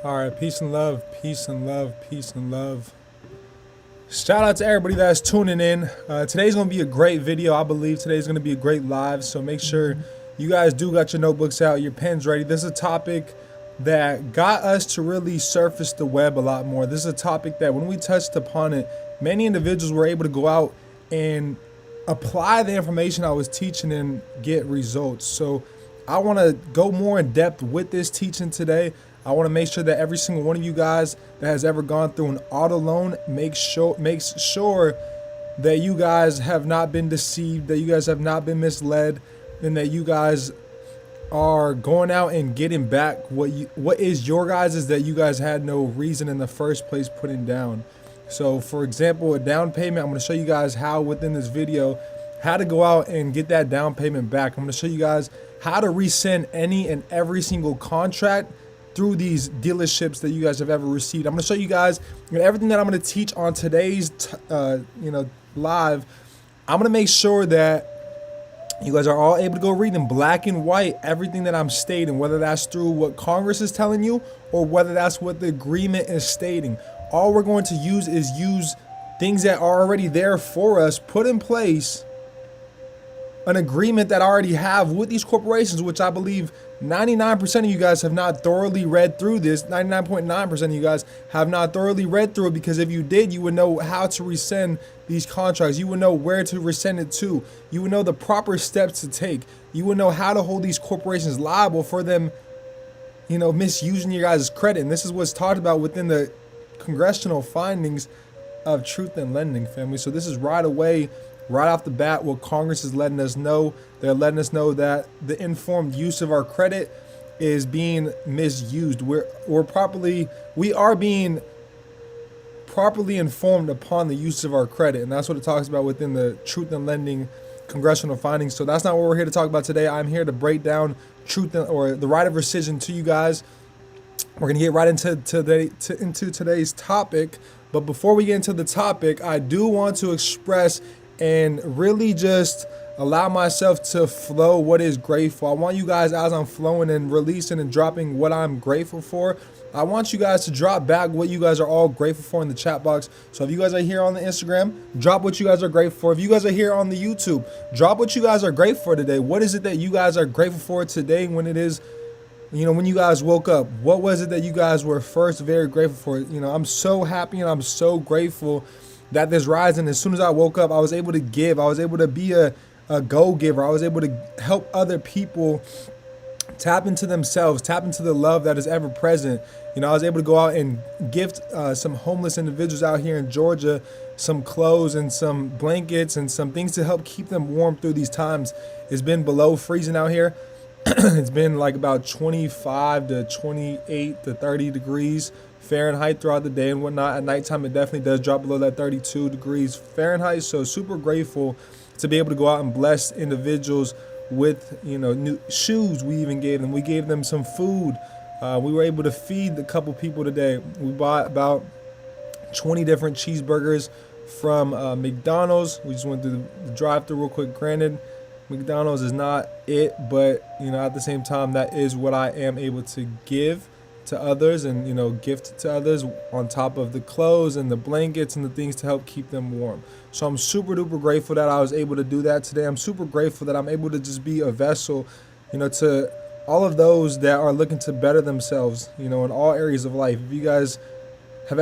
All right, peace and love, peace and love, peace and love. Shout out to everybody that's tuning in. Today's gonna be a great video. I believe today's gonna be a great live. So make sure you guys do got your notebooks out, your pens ready. This is a topic that got us to really surface the web a lot more. This is a topic that when we touched upon it, many individuals were able to go out and apply the information I was teaching and get results. So I want to go more in depth with this teaching today. I want to make sure that every single one of you guys that has ever gone through an auto loan makes sure that you guys have not been deceived, that you guys have not been misled, and that you guys are going out and getting back what is your guys is that you guys had no reason in the first place putting down. So for example, a down payment, I'm going to show you guys how within this video how to go out and get that down payment back. I'm going to show you guys how to rescind any and every single contract through these dealerships that you guys have ever received. I'm going to show you guys everything that I'm going to teach on today's live. I'm going to make sure that you guys are all able to go read in black and white everything that I'm stating, whether that's through what Congress is telling you or whether that's what the agreement is stating. All we're going to use is things that are already there for us, put in place an agreement that I already have with these corporations, which I believe 99% of you guys have not thoroughly read through this. 99.9% of you guys have not thoroughly read through it, because if you did, you would know how to rescind these contracts. You would know where to rescind it to. You would know the proper steps to take. You would know how to hold these corporations liable for them, misusing your guys' credit. And this is what's talked about within the congressional findings of truth in lending, family. So this is right away, right off the bat, what Congress is letting us know. They're letting us know that the informed use of our credit is being misused. We are being properly informed upon the use of our credit, and that's what it talks about within the truth in lending congressional findings. So that's not what we're here to talk about today. I'm here to break down or the right of rescission to you guys. We're gonna get right into today's topic. But before we get into the topic, I do want to express and really just allow myself to flow what is grateful. I want you guys, as I'm flowing and releasing and dropping what I'm grateful for, I want you guys to drop back what you guys are all grateful for in the chat box. So if you guys are here on the Instagram, drop what you guys are grateful for. If you guys are here on the YouTube, drop what you guys are grateful for today. What is it that you guys are grateful for today when it is, when you guys woke up? What was it that you guys were first very grateful for? I'm so happy and I'm so grateful that this rising, as soon as I woke up, I was able to give. I was able to be a go-giver. I was able to help other people tap into themselves, tap into the love that is ever present. I was able to go out and gift some homeless individuals out here in Georgia some clothes and some blankets and some things to help keep them warm through these times. It's been below freezing out here. It's been like about 25 to 28 to 30 degrees Fahrenheit throughout the day and whatnot. At nighttime, it definitely does drop below that 32 degrees Fahrenheit. So super grateful to be able to go out and bless individuals with, new shoes. We even gave them. We gave them some food. We were able to feed a couple people today. We bought about 20 different cheeseburgers from McDonald's. We just went through the drive-thru real quick. Granted, McDonald's is not it, but at the same time, that is what I am able to give to others and gift to others, on top of the clothes and the blankets and the things to help keep them warm. So I'm super duper grateful that I was able to do that today. I'm super grateful that I'm able to just be a vessel, to all of those that are looking to better themselves, in all areas of life. If you guys have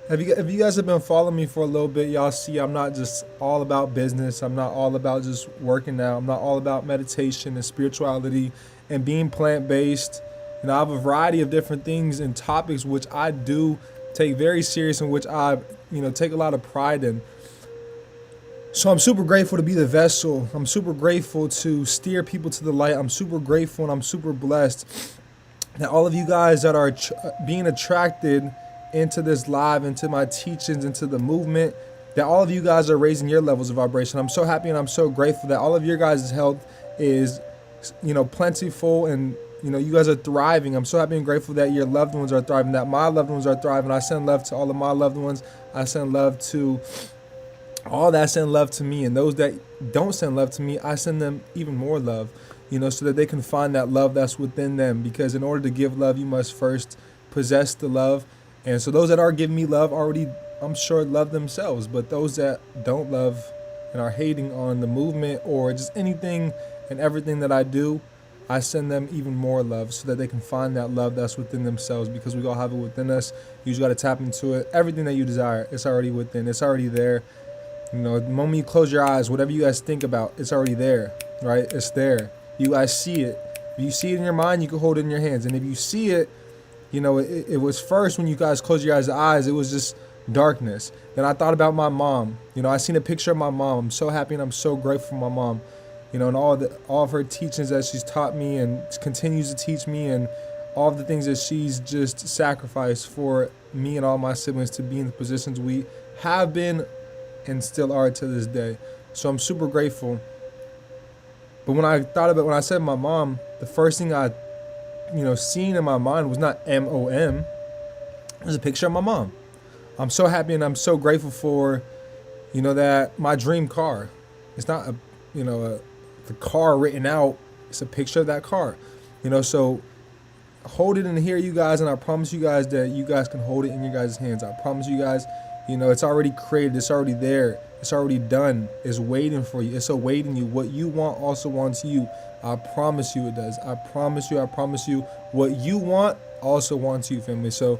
if you guys have been following me for a little bit, y'all see I'm not just all about business. I'm not all about just working out. I'm not all about meditation and spirituality and being plant-based. I have a variety of different things and topics which I do take very serious and which I, take a lot of pride in. So I'm super grateful to be the vessel. I'm super grateful to steer people to the light. I'm super grateful and I'm super blessed that all of you guys that are being attracted into this live, into my teachings, into the movement, that all of you guys are raising your levels of vibration. I'm so happy and I'm so grateful that all of your guys' health is, plentiful and, you guys are thriving. I'm so happy and grateful that your loved ones are thriving, that my loved ones are thriving. I send love to all of my loved ones. I send love to all that send love to me. And those that don't send love to me, I send them even more love, so that they can find that love that's within them. Because in order to give love, you must first possess the love. And so those that are giving me love already, I'm sure, love themselves. But those that don't love and are hating on the movement or just anything and everything that I do, I send them even more love so that they can find that love that's within themselves, because we all have it within us. You just got to tap into it. Everything that you desire, it's already within. It's already there. You know, the moment you close your eyes, whatever you guys think about, it's already there, right? It's there. You guys see it. If you see it in your mind, you can hold it in your hands. And if you see it, you know, it was first when you guys closed your eyes, it was just darkness. Then I thought about my mom. You know, I seen a picture of my mom. I'm so happy and I'm so grateful for my mom. You know, and all of her teachings that she's taught me and continues to teach me, and all of the things that she's just sacrificed for me and all my siblings to be in the positions we have been and still are to this day. So I'm super grateful. But when I said my mom, the first thing I, seen in my mind was not MOM. It was a picture of my mom. I'm so happy and I'm so grateful for, that my dream car. It's not the car written out. It's a picture of that car. So hold it in here, you guys, and I promise you guys that you guys can hold it in your guys' hands. I promise you guys, it's already created. It's already there. It's already done. It's waiting for you. It's awaiting you. What you want also wants you. I promise you it does. I promise you. What you want also wants you, family. So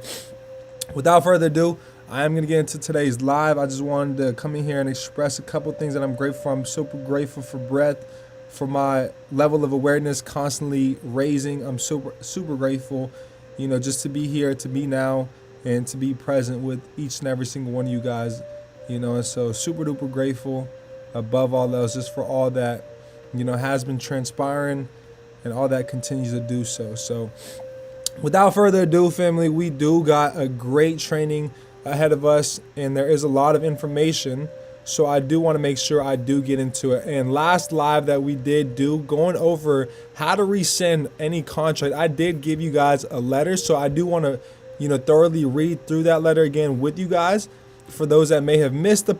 without further ado, I am going to get into today's live. I just wanted to come in here and express a couple things that I'm grateful for. I'm super grateful for breath, for my level of awareness constantly raising. I'm super grateful, just to be here, to be now, and to be present with each and every single one of you guys, and so super duper grateful above all else just for all that, has been transpiring and all that continues to do so. So without further ado, family, we do got a great training ahead of us, and there is a lot of information. So I do want to make sure I do get into it. And last live that we did do, going over how to rescind any contract, I did give you guys a letter. So I do want to, thoroughly read through that letter again with you guys. For those that may have missed the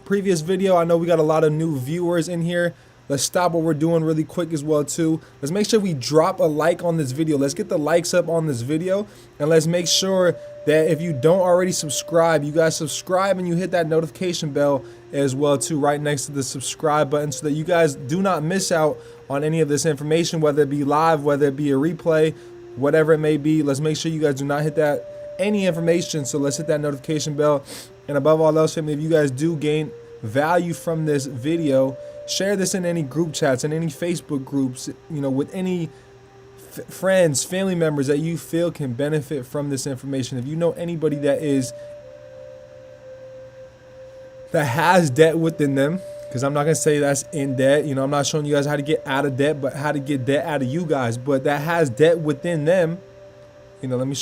previous video, I know we got a lot of new viewers in here. Let's stop what we're doing really quick as well too. Let's make sure we drop a like on this video. Let's get the likes up on this video, and let's make sure that if you don't already subscribe, you guys subscribe and you hit that notification bell as well too, right next to the subscribe button, so that you guys do not miss out on any of this information, whether it be live, whether it be a replay, whatever it may be. Let's make sure you guys do not hit that any information. So let's hit that notification bell. And above all else, family, if you guys do gain value from this video, share this in any group chats and any Facebook groups, with any friends, family members that you feel can benefit from this information. If you know anybody that has debt within them, because I'm not going to say that's in debt, I'm not showing you guys how to get out of debt, but how to get debt out of you guys, but that has debt within them, let me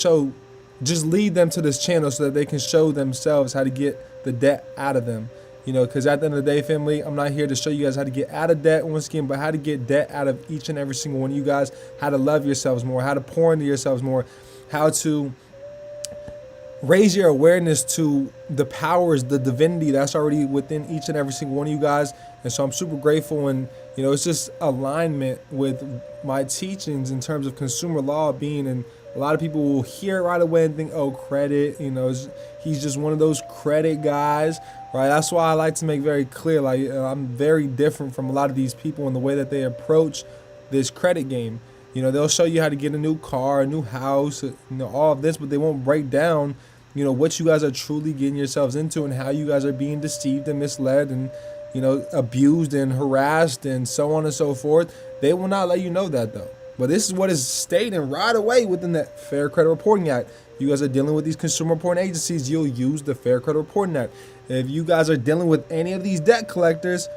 just lead them to this channel so that they can show themselves how to get the debt out of them. Because at the end of the day, family, I'm not here to show you guys how to get out of debt once again, but how to get debt out of each and every single one of you guys, how to love yourselves more, how to pour into yourselves more, how to raise your awareness to the powers, the divinity that's already within each and every single one of you guys. And so I'm super grateful, and it's just alignment with my teachings in terms of consumer law being, and a lot of people will hear it right away and think, oh, credit, he's just one of those credit guys, right? That's why I like to make very clear, like, I'm very different from a lot of these people in the way that they approach this credit game. They'll show you how to get a new car, a new house, all of this, but they won't break down, what you guys are truly getting yourselves into and how you guys are being deceived and misled and, abused and harassed and so on and so forth. They will not let you know that, though. But this is what is stated right away within the Fair Credit Reporting Act. You guys are dealing with these consumer reporting agencies, you'll use the Fair Credit Reporting Act. If you guys are dealing with any of these debt collectors,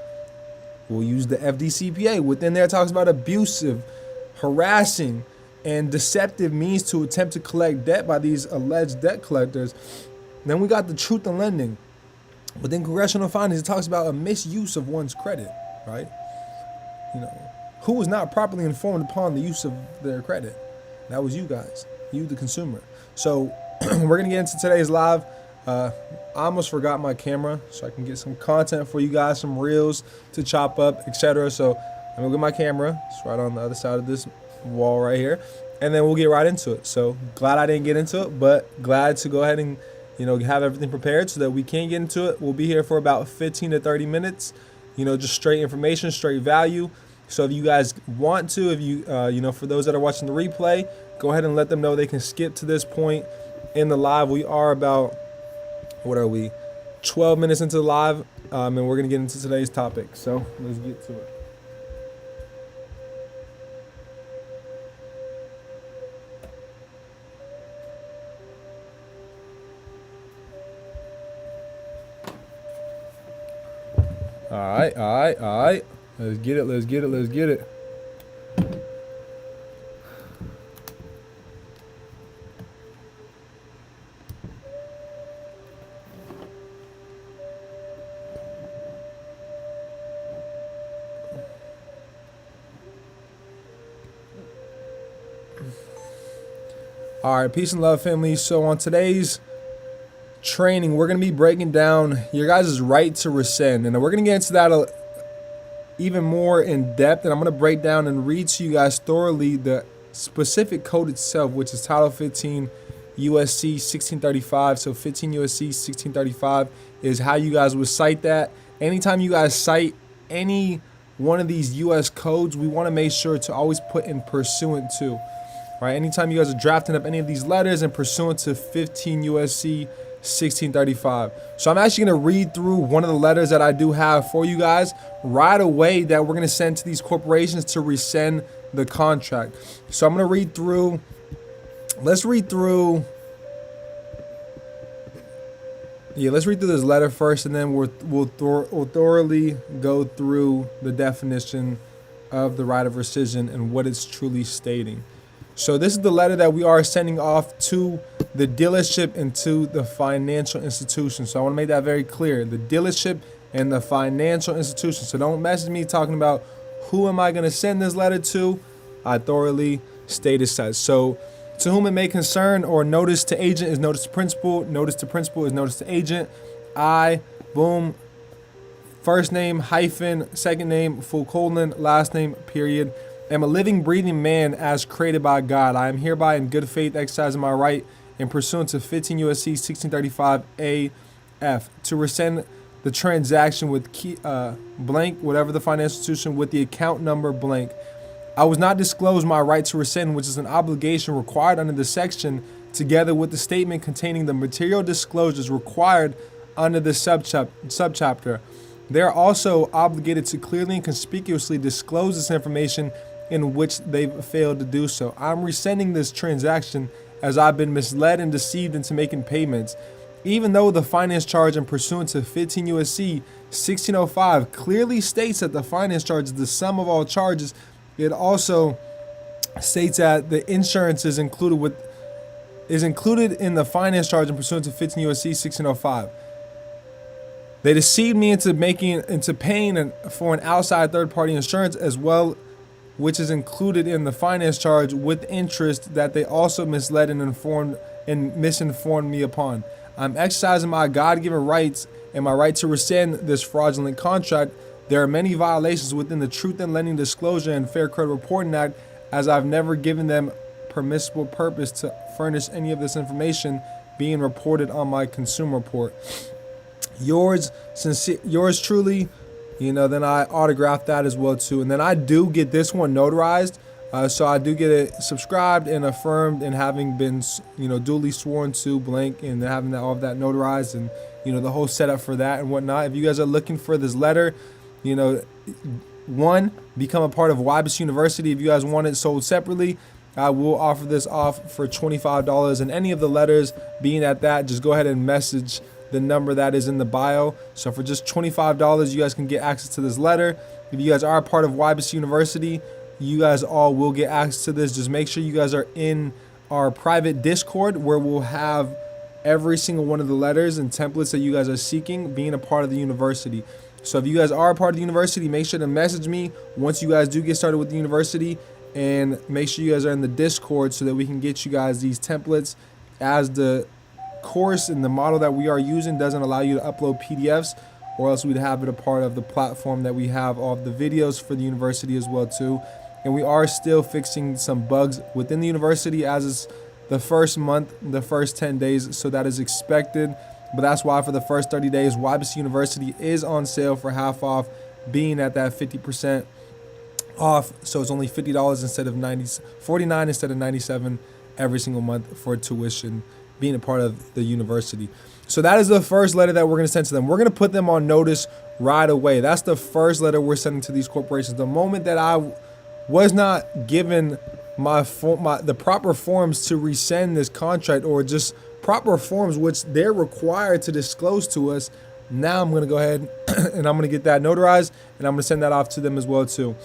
we'll use the FDCPA. Within there, it talks about abusive, harassing, and deceptive means to attempt to collect debt by these alleged debt collectors. Then we got the truth in lending. Within congressional findings, it talks about a misuse of one's credit, right? Who was not properly informed upon the use of their credit? That was you guys, you the consumer. So we're gonna get into today's live. I almost forgot my camera, so I can get some content for you guys, some reels to chop up, etc. So I'm gonna get my camera. It's right on the other side of this wall right here. and then we'll get right into it. So glad I didn't get into it, but glad to go ahead and have everything prepared so that we can get into it. We'll be here for about 15 to 30 minutes, just straight information, straight value. So if you guys want to, if you for those that are watching the replay, go ahead and let them know they can skip to this point in the live. We are about, 12 minutes into the live, and we're gonna get into today's topic. So let's get to it. All right. Let's get it. All right, peace and love, family. So on today's training, we're going to be breaking down your guys' right to rescind, and we're going to get into that even more in depth, and I'm going to break down and read to you guys thoroughly the specific code itself, which is Title 15 USC 1635. So 15 USC 1635 is how you guys would cite that. Anytime you guys cite any one of these US codes, we want to make sure to always put in pursuant to. Right, anytime you guys are drafting up any of these letters and pursuant to 15 USC 1635. So I'm actually going to read through one of the letters that I do have for you guys right away that we're going to send to these corporations to rescind the contract. So I'm going to read through, let's read through this letter first, and then we'll thoroughly go through the definition of the right of rescission and what it's truly stating. So this is the letter that we are sending off to the dealership and to the financial institution. So I want to make that very clear. The dealership and the financial institution. So don't message me talking about who am I going to send this letter to. I thoroughly state it says. So to whom it may concern, or notice to agent is notice to principal. Notice to principal is notice to agent. I, boom, first name, hyphen, second name, full colon, last name, period. Am a living, breathing man as created by God. I am hereby in good faith exercising my right in pursuant to 15 USC 1635 AF to rescind the transaction with key, blank, whatever the financial institution, with the account number blank. I was not disclosed my right to rescind, which is an obligation required under the section, together with the statement containing the material disclosures required under the subchapter. They are also obligated to clearly and conspicuously disclose this information in which they've failed to do so. I'm rescinding this transaction as I've been misled and deceived into making payments. Even though the finance charge in pursuant to 15 USC 1605 clearly states that the finance charge is the sum of all charges, it also states that the insurance is included in the finance charge in pursuant to 15 USC 1605. They deceived me into paying for an outside third-party insurance as well, which is included in the finance charge with interest that they also misled and misinformed me upon. I'm exercising my God-given rights and my right to rescind this fraudulent contract. There are many violations within the Truth in Lending Disclosure and Fair Credit Reporting Act, as I've never given them permissible purpose to furnish any of this information being reported on my consumer report. Yours truly, then I autograph that as well too. And then I do get this one notarized. So I do get it subscribed and affirmed, and having been, duly sworn to blank, and having all of that notarized, and, the whole setup for that and whatnot. If you guys are looking for this letter, one, become a part of YBS University. If you guys want it sold separately, I will offer this off for $25, and any of the letters being at that, just go ahead and message the number that is in the bio. So for just $25, you guys can get access to this letter. If you guys are a part of YBS University, you guys all will get access to this. Just make sure you guys are in our private Discord, where we'll have every single one of the letters and templates that you guys are seeking being a part of the university. So if you guys are a part of the university, make sure to message me once you guys do get started with the university, and make sure you guys are in the Discord so that we can get you guys these templates, as the course and the model that we are using doesn't allow you to upload PDFs, or else we'd have it a part of the platform that we have all of the videos for the university as well too. and we are still fixing some bugs within the university as is the first month, the first 10 days. So that is expected. But that's why for the first 30 days, YBC University is on sale for half off, being at that 50% off. So it's only $50 instead of $49 instead of $97 every single month for tuition, being a part of the university. So that is the first letter that we're going to send to them. We're going to put them on notice right away. That's the first letter we're sending to these corporations. The moment that I was not given the proper forms to rescind this contract, or just proper forms which they're required to disclose to us, now I'm going to go ahead and I'm going to get that notarized, and I'm going to send that off to them as well too.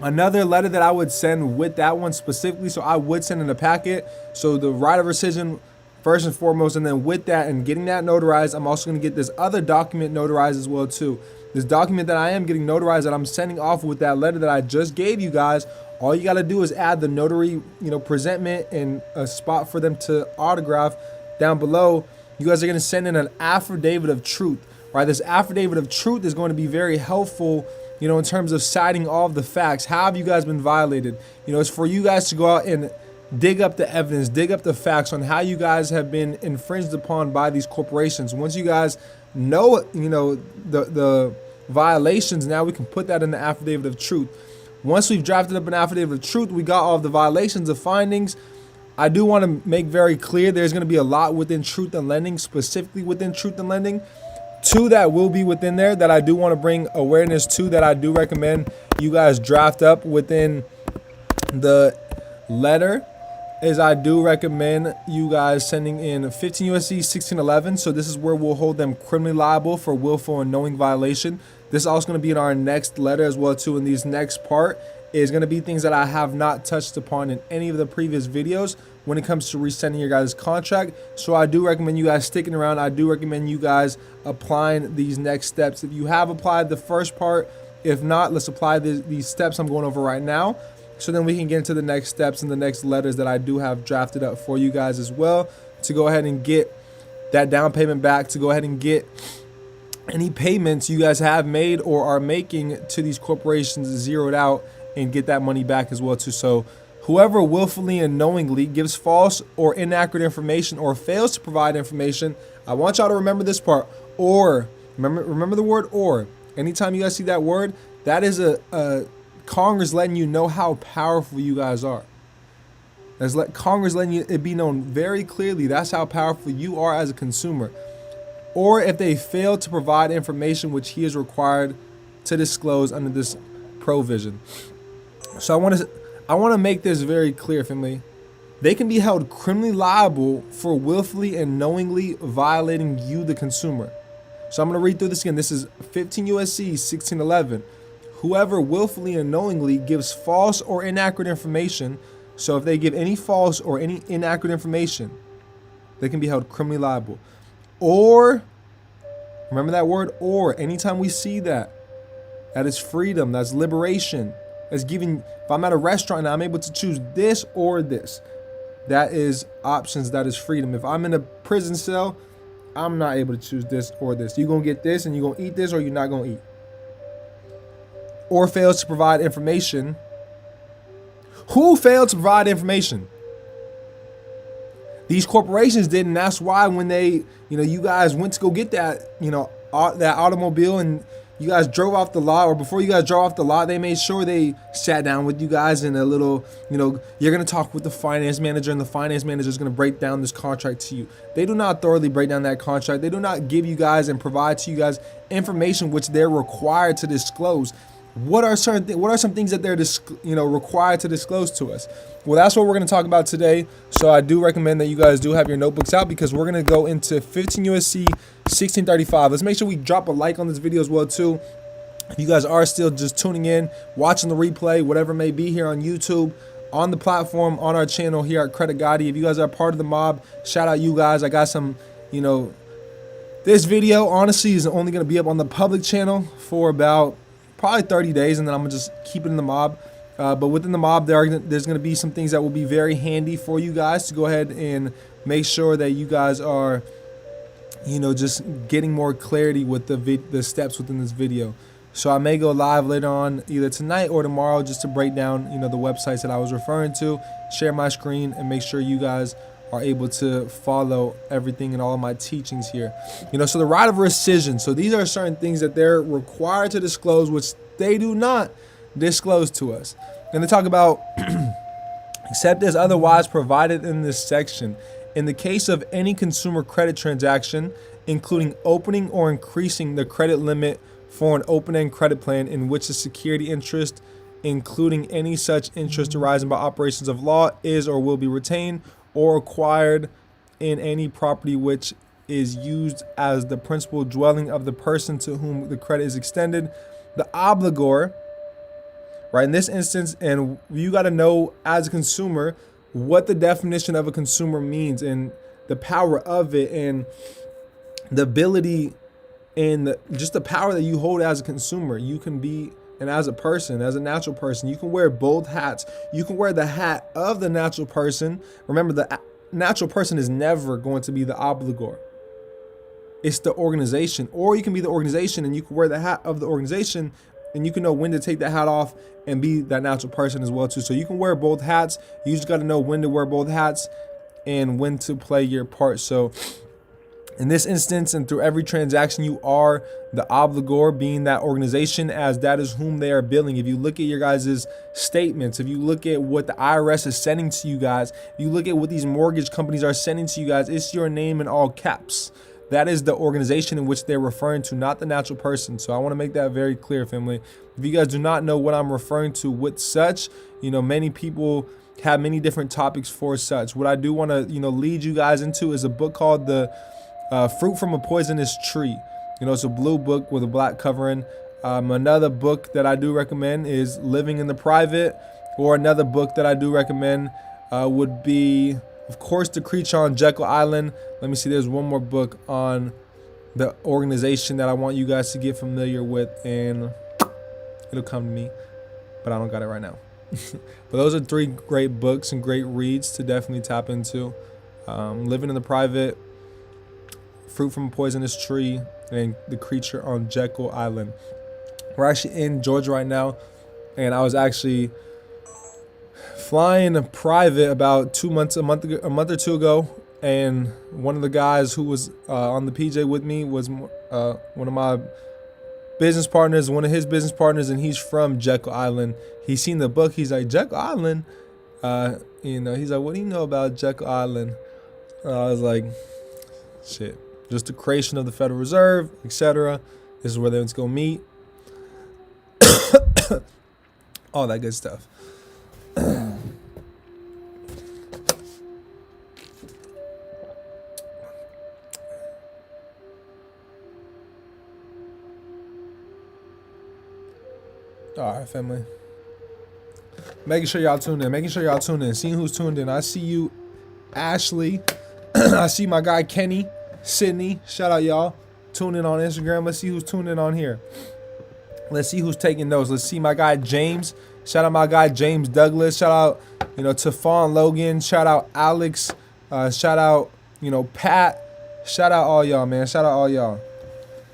Another letter that I would send with that one specifically, so I would send in a packet, so the right of rescission first and foremost, and then with that and getting that notarized, I'm also going to get this other document notarized as well too. This document that I am getting notarized, that I'm sending off with that letter that I just gave you guys, all you got to do is add the notary, presentment and a spot for them to autograph down below. You guys are going to send in an affidavit of truth, right? This affidavit of truth is going to be very helpful, in terms of citing all of the facts. How have you guys been violated? It's for you guys to go out and dig up the evidence, dig up the facts on how you guys have been infringed upon by these corporations. Once you guys know, the violations, now we can put that in the affidavit of truth. Once we've drafted up an affidavit of truth, we got all of the violations, the findings. I do want to make very clear there's going to be a lot within truth and lending, specifically within truth and lending. Two that will be within there that I do want to bring awareness to, that I do recommend you guys draft up within the letter, is I do recommend you guys sending in 15 USC 1611. So this is where we'll hold them criminally liable for willful and knowing violation. This is also going to be in our next letter as well too. And these next part is going to be things that I have not touched upon in any of the previous videos when it comes to rescinding your guys' contract. So I do recommend you guys sticking around. I do recommend you guys applying these next steps. If you have applied the first part, if not, let's apply these steps I'm going over right now, so then we can get into the next steps and the next letters that I do have drafted up for you guys as well, to go ahead and get that down payment back, to go ahead and get any payments you guys have made or are making to these corporations zeroed out, and get that money back as well too. So whoever willfully and knowingly gives false or inaccurate information or fails to provide information, I want y'all to remember this part. Or remember the word or. Anytime you guys see that word, that is a Congress letting you know how powerful you guys are. That's Congress letting it be known very clearly. That's how powerful you are as a consumer. Or if they fail to provide information which he is required to disclose under this provision. So I want to make this very clear, family. They can be held criminally liable for willfully and knowingly violating you, the consumer. So I'm going to read through this again. This is 15 USC 1611. Whoever willfully and knowingly gives false or inaccurate information. So if they give any false or any inaccurate information, they can be held criminally liable. Or, remember that word or. Anytime we see that is freedom, that's liberation. That's giving, if I'm at a restaurant and I'm able to choose this or this, that is options, that is freedom. If I'm in a prison cell, I'm not able to choose this or this. You're going to get this and you're going to eat this, or you're not going to eat. Or fails to provide information. Who failed to provide information? These corporations did, and that's why when they, you guys went to go get that, that automobile, and you guys drove off the lot, or before you guys drove off the lot, they made sure they sat down with you guys in a little, you're going to talk with the finance manager, and the finance manager is going to break down this contract to you. They do not thoroughly break down that contract. They do not give you guys and provide to you guys information which they're required to disclose. What are some things that they're required to disclose to us? Well, that's what we're going to talk about today. So I do recommend that you guys do have your notebooks out, because we're going to go into 15 USC 1635. Let's make sure we drop a like on this video as well too. If you guys are still just tuning in, watching the replay, whatever it may be here on YouTube, on the platform, on our channel here at Credit Gotti, if you guys are part of the mob, shout out you guys. I got some, this video honestly is only going to be up on the public channel for about probably 30 days, and then I'm gonna just keep it in the mob. But within the mob, there's gonna be some things that will be very handy for you guys to go ahead and make sure that you guys are, just getting more clarity with the steps within this video. So I may go live later on, either tonight or tomorrow, just to break down, the websites that I was referring to, share my screen, and make sure you guys are able to follow everything and all of my teachings here. So the right of rescission. So these are certain things that they're required to disclose, which they do not disclose to us. And they talk about except as otherwise provided in this section. In the case of any consumer credit transaction, including opening or increasing the credit limit for an open-end credit plan in which the security interest, including any such interest arising by operations of law, is or will be retained or acquired in any property which is used as the principal dwelling of the person to whom the credit is extended, the obligor, right, in this instance, and you got to know as a consumer what the definition of a consumer means and the power of it and the ability and just the power that you hold as a consumer. You can be, and as a person, as a natural person, you can wear both hats. You can wear the hat of the natural person. Remember, the natural person is never going to be the obligor. It's the organization. Or you can be the organization and you can wear the hat of the organization, and you can know when to take that hat off and be that natural person as well too. So you can wear both hats. You just got to know when to wear both hats and when to play your part. So in this instance, and through every transaction, you are the obligor, being that organization, as that is whom they are billing. If you look at your guys' statements, if you look at what the IRS is sending to you guys, if you look at what these mortgage companies are sending to you guys, it's your name in all caps. That is the organization in which they're referring to, not the natural person. So I want to make that very clear, family. If you guys do not know what I'm referring to with such, many people have many different topics for such. What I do want to, lead you guys into is a book called The Fruit from a Poisonous Tree. It's a blue book with a black covering. Another book that I do recommend is Living in the Private, or another book that I do recommend would be, of course, The Creature on Jekyll Island. Let me see, there's one more book on the organization that I want you guys to get familiar with, and it'll come to me, but I don't got it right now. But those are 3 great books and great reads to definitely tap into. Living in the Private, Fruit from a Poisonous Tree, and The Creature on Jekyll Island. We're actually in Georgia right now, and I was actually flying private about a month or two ago, and one of the guys who was on the PJ with me was one of my business partners, one of his business partners, and he's from Jekyll Island. He's seen the book. He's like, Jekyll Island? He's like, what do you know about Jekyll Island? I was like, shit. Just the creation of the Federal Reserve, etc. This is where they're going to meet. All that good stuff. All right, family. Making sure y'all tuned in. Seeing who's tuned in. I see you, Ashley. I see my guy Kenny, Sydney. Shout out, y'all. Tune in on Instagram. Let's see who's tuned in on here. Let's see who's taking notes. Let's see my guy James. Shout out my guy James Douglas. Shout out, to Fawn Logan. Shout out Alex. Shout out, Pat. Shout out all y'all, man. Shout out all y'all.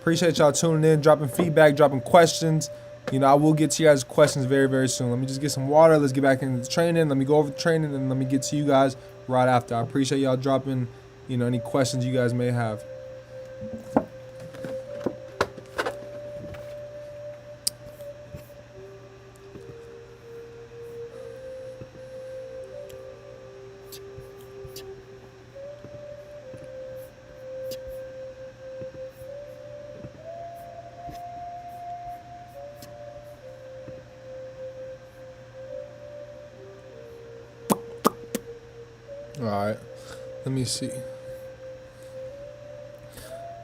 Appreciate y'all tuning in, dropping feedback, dropping questions. I will get to you guys' questions very, very soon. Let me just get some water. Let's get back into the training. Let me go over the training, and let me get to you guys right after. I appreciate y'all dropping, any questions you guys may have. All right, let me see.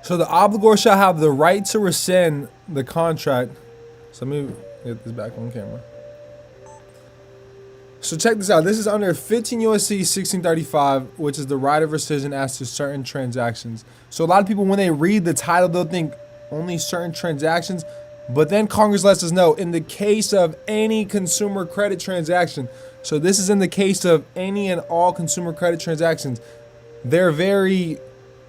So the obligor shall have the right to rescind the contract. So let me get this back on camera. So check this out. This is under 15 USC 1635, which is the right of rescission as to certain transactions. So a lot of people, when they read the title, they'll think only certain transactions. But then Congress lets us know, in the case of any consumer credit transaction. So this is in the case of any and all consumer credit transactions. They're very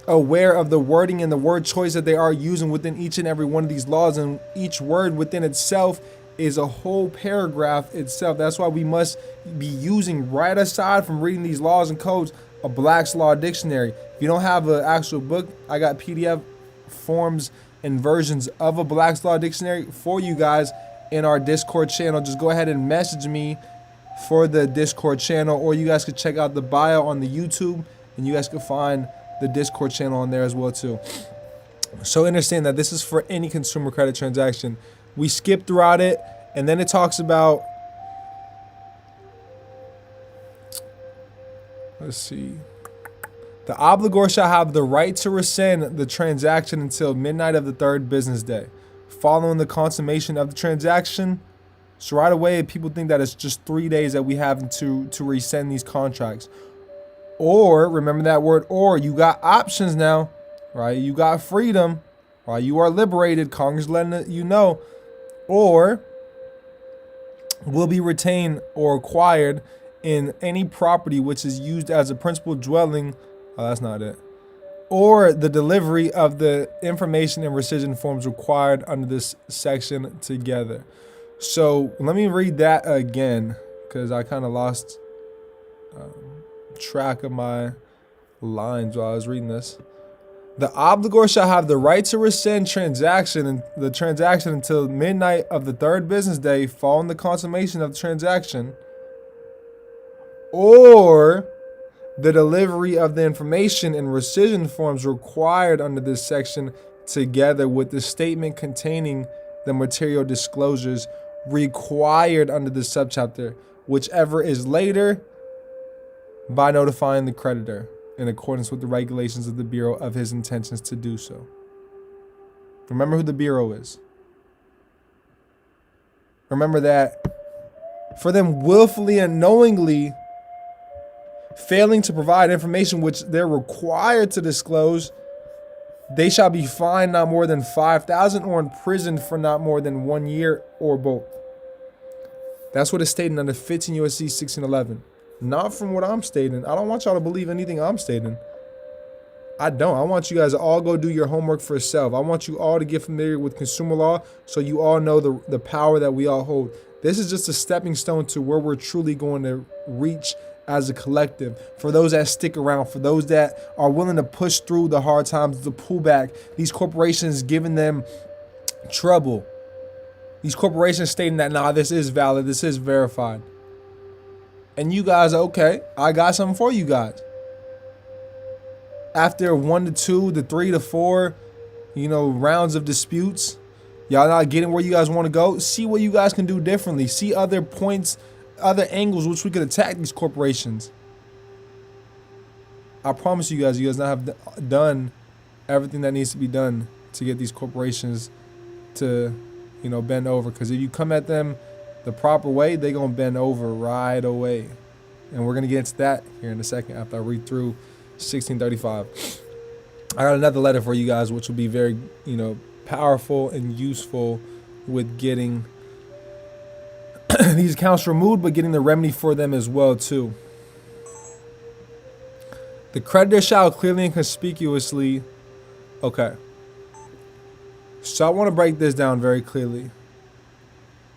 aware of the wording and the word choice that they are using within each and every one of these laws, and each word within itself is a whole paragraph itself. That's why we must be using, right aside from reading these laws and codes, a Black's Law Dictionary. If you don't have an actual book, I got PDF forms and versions of a Black's Law Dictionary for you guys in our Discord channel. Just go ahead and message me for the Discord channel, or you guys could check out the bio on the YouTube, and you guys could find the Discord channel on there as well too. So understand that this is for any consumer credit transaction. We skip throughout it, and then it talks about, let's see, the obligor shall have the right to rescind the transaction until midnight of the third business day following the consummation of the transaction. So right away, people think that it's just 3 days that we have to rescind these contracts. Or, remember that word or, you got options now, right? You got freedom, right? You are liberated. Congress letting you know. Or will be retained or acquired in any property which is used as a principal dwelling. Oh, that's not it. Or the delivery of the information and rescission forms required under this section together. So let me read that again, because I kind of lost track of my lines while I was reading this. The obligor shall have the right to rescind the transaction until midnight of the third business day following the consummation of the transaction, or the delivery of the information and rescission forms required under this section together with the statement containing the material disclosures required under this subchapter, whichever is later, by notifying the creditor in accordance with the regulations of the Bureau of his intentions to do so. Remember who the Bureau is. Remember that for them willfully and knowingly failing to provide information which they're required to disclose, they shall be fined not more than $5,000 or imprisoned for not more than 1 year or both. That's what is stated under 15 U.S.C. 1611. Not from what I'm stating. I don't want y'all to believe anything I'm stating. I don't. I want you guys to all go do your homework for yourself. I want you all to get familiar with consumer law so you all know the power that we all hold. This is just a stepping stone to where we're truly going to reach as a collective. For those that stick around, for those that are willing to push through the hard times, the pullback, these corporations giving them trouble. These corporations stating that, nah, this is valid, this is verified. And you guys are, okay, I got something for you guys. After 1 to 2 to 3 to 4, rounds of disputes, y'all not getting where you guys want to go, see what you guys can do differently. See other points, other angles which we could attack these corporations. I promise you guys not have done everything that needs to be done to get these corporations to, bend over. Because if you come at them the proper way, they're going to bend over right away. And we're going to get into that here in a second after I read through 1635. I got another letter for you guys, which will be very, powerful and useful with getting these accounts removed, but getting the remedy for them as well, too. The creditor shall clearly and conspicuously, okay. So I want to break this down very clearly.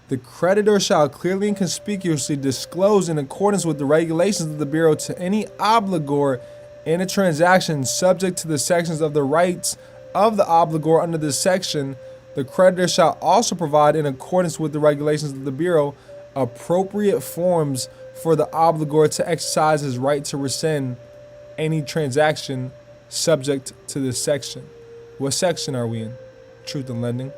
The creditor shall clearly and conspicuously disclose in accordance with the regulations of the Bureau to any obligor in a transaction subject to the sections of the rights of the obligor under this section. The creditor shall also provide in accordance with the regulations of the Bureau appropriate forms for the obligor to exercise his right to rescind any transaction subject to this section. What section are we in? Truth in lending.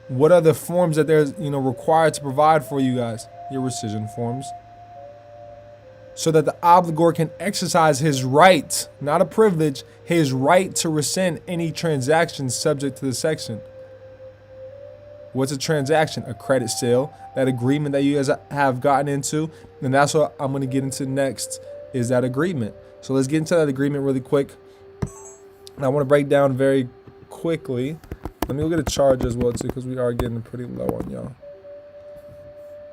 What are the forms that they're required to provide for you guys? Your rescission forms. So that the obligor can exercise his right, not a privilege, his right to rescind any transaction subject to the section. What's a transaction? A credit sale, that agreement that you guys have gotten into. And that's what I'm going to get into next, is that agreement. So let's get into that agreement really quick. And I want to break down very quickly. Let me go get a charge as well too, because we are getting pretty low on y'all.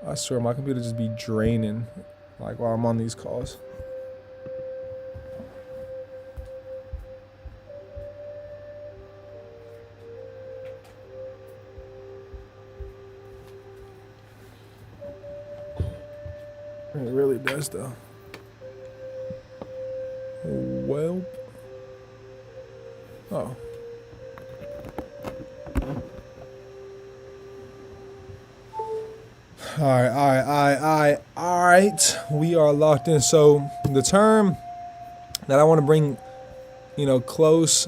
I swear my computer just be draining like while I'm on these calls. It really does, though. Well. Oh. All right. We are locked in. So the term that I want to bring, close,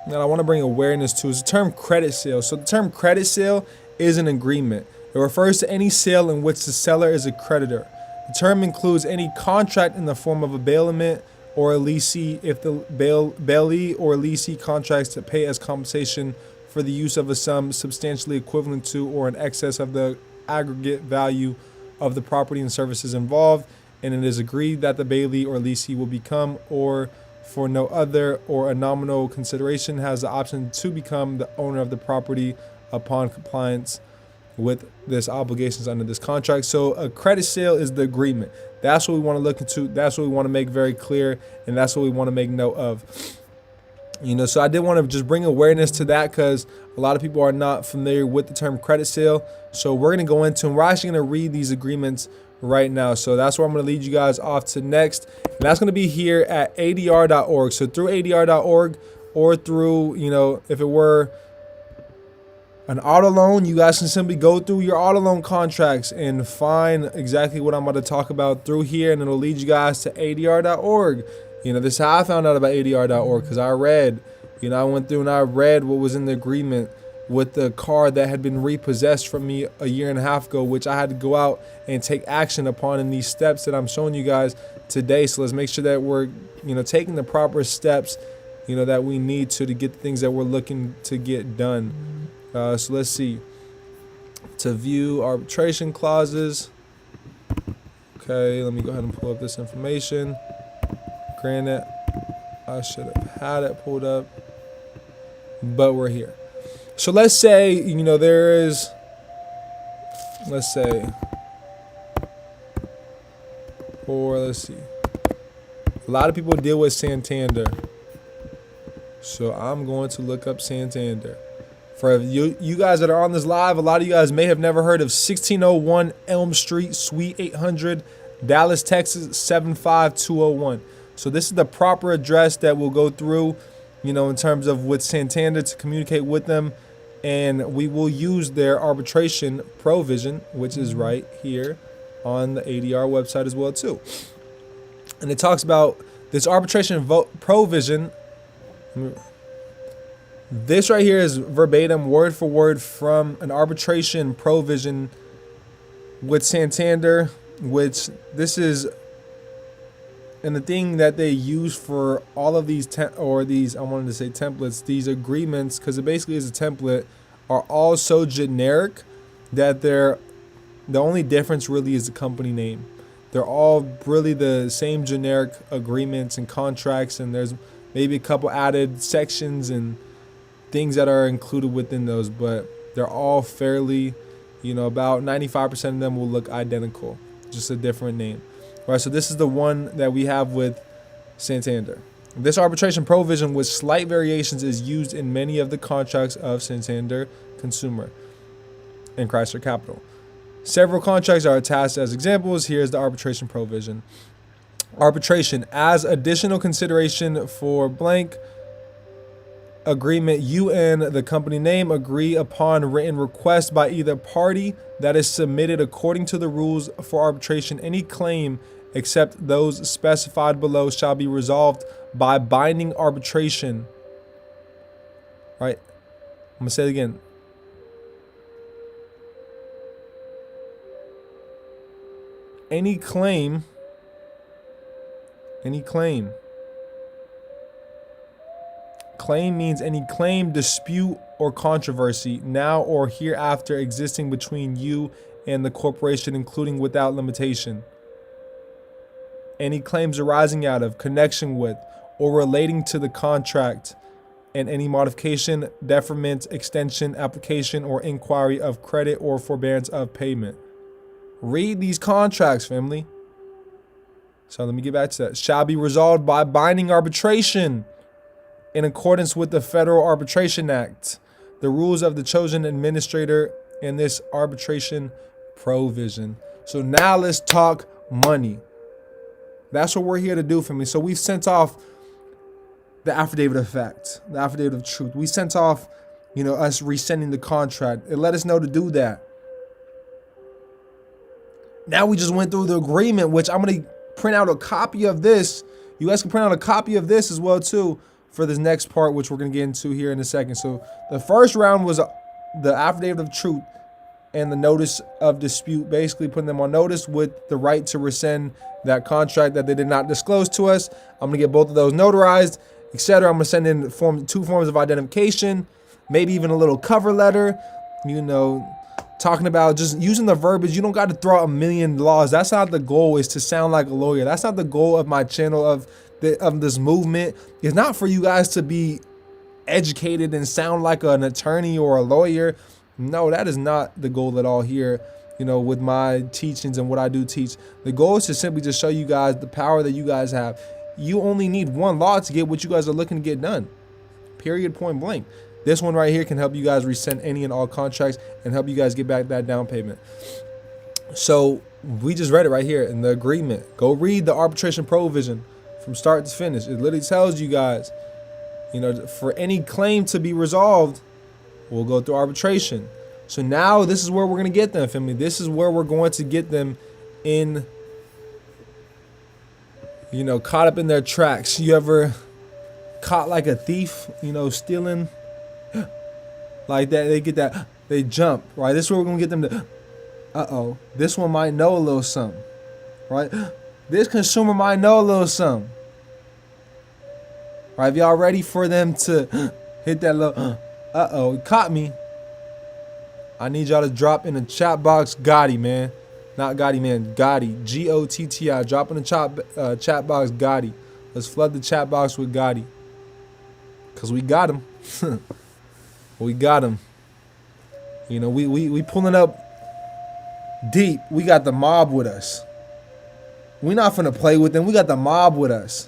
that I want to bring awareness to is the term credit sale. So the term credit sale is an agreement. It refers to any sale in which the seller is a creditor. The term includes any contract in the form of a bailment or a leasee if the bailee or leasee contracts to pay as compensation for the use of a sum substantially equivalent to or in excess of the aggregate value of the property and services involved, and it is agreed that the bailee or leasee will become, or for no other or a nominal consideration, has the option to become the owner of the property upon compliance with this obligations under this contract. So a credit sale is the agreement. That's what we want to look into. That's what we want to make very clear, and that's what we want to make note of. So I did want to just bring awareness to that because a lot of people are not familiar with the term credit sale. So we're going to go into, and we're actually going to read these agreements right now. So that's where I'm going to lead you guys off to next. And that's going to be here at adr.org. So through adr.org or through, if it were an auto loan, you guys can simply go through your auto loan contracts and find exactly what I'm about to talk about through here, and it'll lead you guys to adr.org. This is how I found out about adr.org, because I read, I went through and I read what was in the agreement with the car that had been repossessed from me a year and a half ago, which I had to go out and take action upon in these steps that I'm showing you guys today. So let's make sure that we're, taking the proper steps, that we need to get the things that we're looking to get done. So let's see. To view arbitration clauses. Okay, let me go ahead and pull up this information. Granted, I should have had it pulled up, but we're here. So let's say, there is, let's see. A lot of people deal with Santander. So I'm going to look up Santander. For you guys that are on this live, a lot of you guys may have never heard of 1601 Elm Street, Suite 800, Dallas, Texas, 75201. So this is the proper address that we'll go through, in terms of with Santander to communicate with them. And we will use their arbitration provision, which is right here on the ADR website as well too. And it talks about this arbitration provision. This right here is verbatim, word for word from an arbitration provision with Santander, which this is, and the thing that they use for all of these templates, these agreements, because it basically is a template, are all so generic that the only difference really is the company name. They're all really the same generic agreements and contracts, and there's maybe a couple added sections and things that are included within those, but they're all fairly, about 95% of them will look identical, just a different name. All right, so this is the one that we have with Santander. This arbitration provision with slight variations is used in many of the contracts of Santander Consumer and Chrysler Capital. Several contracts are attached as examples. Here's the arbitration provision. Arbitration as additional consideration for blank agreement, you and the company name agree upon written request by either party that is submitted according to the rules for arbitration. Any claim except those specified below shall be resolved by binding arbitration. Right? I'm gonna say it again. Any claim. Claim means any claim, dispute, or controversy now or hereafter existing between you and the corporation, including without limitation. Any claims arising out of, connection with, or relating to the contract, and any modification, deferment, extension, application, or inquiry of credit or forbearance of payment. Read these contracts, family. So let me get back to that. Shall be resolved by binding arbitration in accordance with the Federal Arbitration Act, the rules of the chosen administrator, and this arbitration provision. So now let's talk money. That's what we're here to do for me. So we've sent off the affidavit of fact, the affidavit of truth. We sent off, us rescinding the contract. It let us know to do that. Now we just went through the agreement, which I'm going to print out a copy of this. You guys can print out a copy of this as well too for this next part, which we're going to get into here in a second. So the first round was the affidavit of truth and the notice of dispute, basically putting them on notice with the right to rescind that contract that they did not disclose to us. I'm going to get both of those notarized, etc. I'm going to send in two forms of identification, maybe even a little cover letter, talking about just using the verbiage. You don't got to throw out a million laws. That's not the goal, is to sound like a lawyer. That's not the goal of my channel, of this movement. It's not for you guys to be educated and sound like an attorney or a lawyer. No, that is not the goal at all here, with my teachings and what I do teach. The goal is to simply just show you guys the power that you guys have. You only need one law to get what you guys are looking to get done. Period, point blank. This one right here can help you guys rescind any and all contracts and help you guys get back that down payment. So we just read it right here in the agreement. Go read the arbitration provision from start to finish. It literally tells you guys, for any claim to be resolved, we'll go through arbitration. So now this is where we're going to get them, family. This is where we're going to get them in, caught up in their tracks. You ever caught like a thief, stealing like that? They get that, they jump, right? This is where we're going to get them to, this one might know a little something, right? This consumer might know a little something. Right, if y'all ready for them to hit that little, it caught me. I need y'all to drop in the chat box Gotti, man. Not Gotti, man. Gotti. G-O-T-T-I. Drop in the chat box Gotti. Let's flood the chat box with Gotti. Because we got him. We got him. We pulling up deep. We got the mob with us. We not finna play with them. We got the mob with us.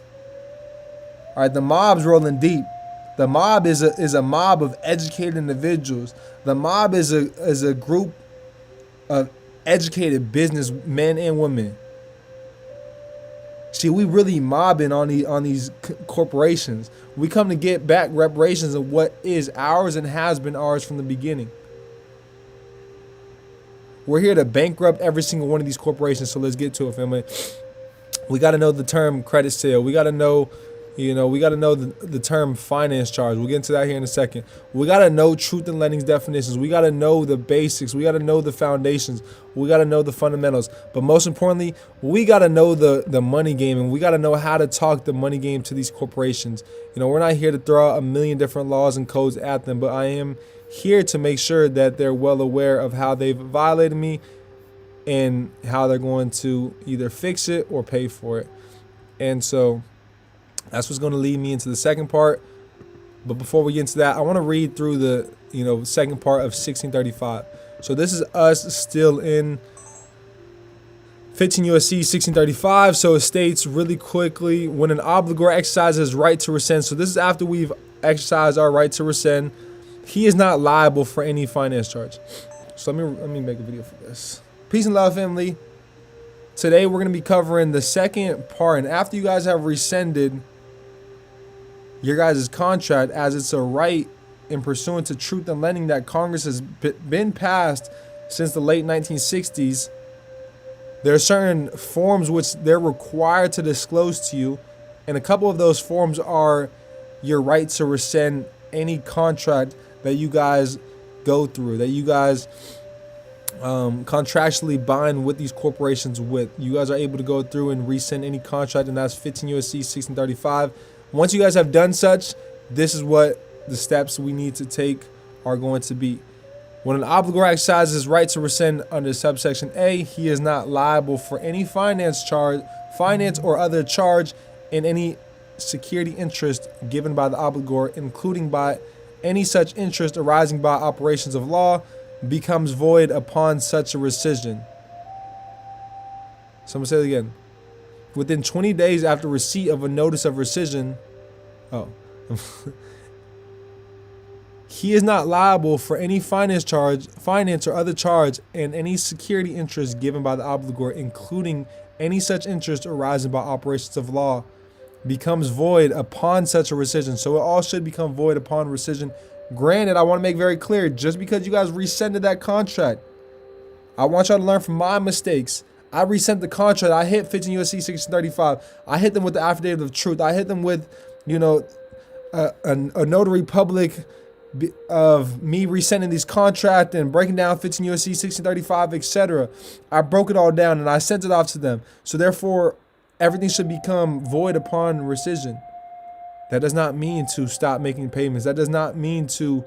All right, the mob's rolling deep. The mob is a mob of educated individuals. The mob is a group of educated business men and women. See, we really mobbing on these corporations. We come to get back reparations of what is ours and has been ours from the beginning. We're here to bankrupt every single one of these corporations. So let's get to it, family. We got to know the term credit sale. We got to know. We got to know the term finance charge. We'll get into that here in a second. We got to know truth in lending's definitions. We got to know the basics. We got to know the foundations. We got to know the fundamentals. But most importantly, we got to know the money game, and we got to know how to talk the money game to these corporations. We're not here to throw out a million different laws and codes at them, but I am here to make sure that they're well aware of how they've violated me and how they're going to either fix it or pay for it. And so that's what's going to lead me into the second part. But before we get into that, I want to read through the second part of 1635. So this is us still in 15 U.S.C. 1635. So it states really quickly, when an obligor exercises his right to rescind. So this is after we've exercised our right to rescind. He is not liable for any finance charge. So let me make a video for this. Peace and love, family. Today we're going to be covering the second part. And after you guys have rescinded your guys' contract, as it's a right in pursuant to truth in lending that Congress has been passed since the late 1960s, there are certain forms which they're required to disclose to you. And a couple of those forms are your right to rescind any contract that you guys go through, that you guys contractually bind with these corporations with. You guys are able to go through and rescind any contract, and that's 15 U.S.C. 1635. Once you guys have done such, this is what the steps we need to take are going to be. When an obligor exercises his right to rescind under subsection A, he is not liable for any finance or other charge in any security interest given by the obligor, including by any such interest arising by operations of law, becomes void upon such a rescission. So I'm going to say it again. Within 20 days after receipt of a notice of rescission, He is not liable for any finance or other charge, and any security interest given by the obligor, including any such interest arising by operations of law, becomes void upon such a rescission. So it all should become void upon rescission. Granted, I want to make very clear, just because you guys rescinded that contract, I want y'all to learn from my mistakes. I resent the contract. I hit 15 USC 1635. I hit them with the affidavit of truth. I hit them with, a notary public of me rescinding these contract and breaking down 15 USC 1635, etc. I broke it all down and I sent it off to them. So therefore, everything should become void upon rescission. That does not mean to stop making payments. That does not mean to,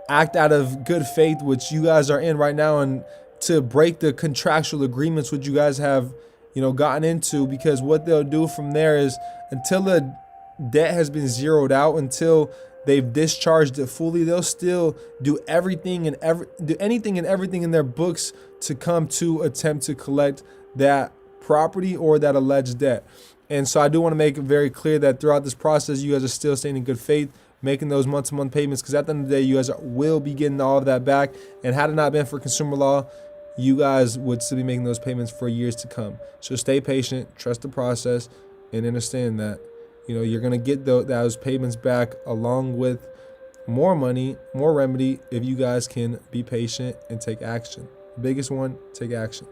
act out of good faith, which you guys are in right now, and to break the contractual agreements which you guys have, gotten into, because what they'll do from there is, until the debt has been zeroed out, until they've discharged it fully, they'll still do anything and everything in their books to come to attempt to collect that property or that alleged debt. And so I do want to make it very clear that throughout this process, you guys are still staying in good faith, making those month-to-month payments, because at the end of the day, you guys will be getting all of that back. And had it not been for consumer law, you guys would still be making those payments for years to come. So stay patient, trust the process, and understand that, you're going to get those payments back, along with more money, more remedy, if you guys can be patient and take action. Biggest one, take action.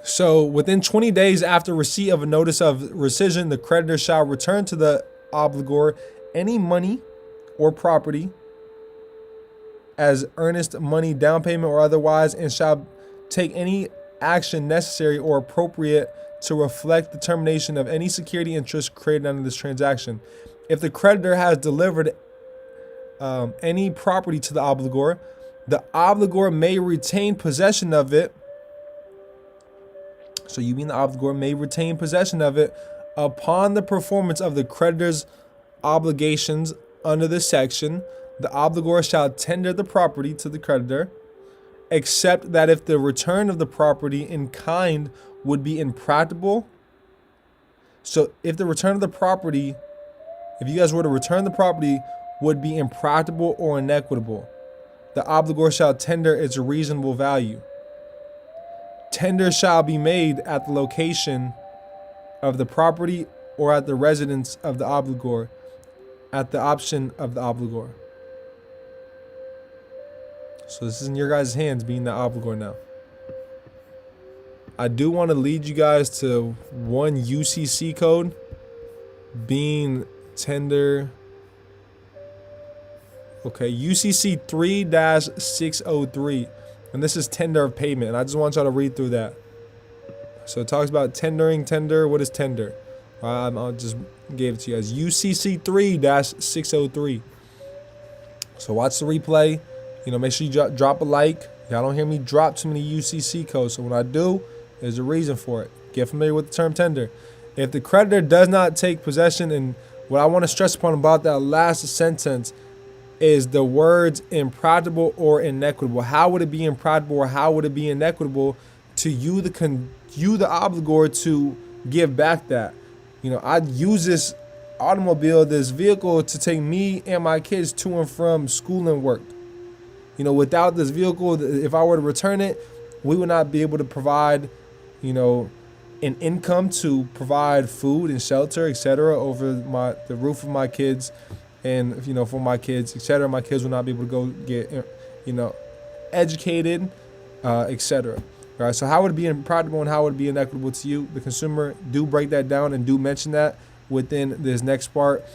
So within 20 days after receipt of a notice of rescission, the creditor shall return to the obligor any money or property as earnest money, down payment, or otherwise, and shall take any action necessary or appropriate to reflect the termination of any security interest created under this transaction. If the creditor has delivered any property to the obligor may retain possession of it. So you mean the obligor may retain possession of it upon the performance of the creditor's obligations under this section. The obligor shall tender the property to the creditor, except that if the return of the property in kind would be impracticable. So if the return of the property, if you guys were to return the property, would be impracticable or inequitable, the obligor shall tender its reasonable value. Tender shall be made at the location of the property or at the residence of the obligor, at the option of the obligor. So this is in your guys' hands, being the obligor now. I do want to lead you guys to one UCC code, being tender. Okay, UCC 3-603. And this is tender of payment. And I just want y'all to read through that. So it talks about tendering, tender. What is tender? I'll just give it to you guys. UCC 3-603. So watch the replay. Make sure you drop a like. Y'all don't hear me drop too many UCC codes. So when I do, there's a reason for it. Get familiar with the term tender. If the creditor does not take possession, and what I want to stress upon about that last sentence is the words impracticable or inequitable. How would it be impracticable or how would it be inequitable to you, the obligor, to give back that? I'd use this automobile, this vehicle, to take me and my kids to and from school and work. Without this vehicle, if I were to return it, we would not be able to provide, an income to provide food and shelter, etc., over the roof of my kids. And, for my kids, etc. My kids will not be able to go get, educated, etc. All right. So how would it be impractical and how would it be inequitable to you, the consumer? Do break that down and do mention that within this next part.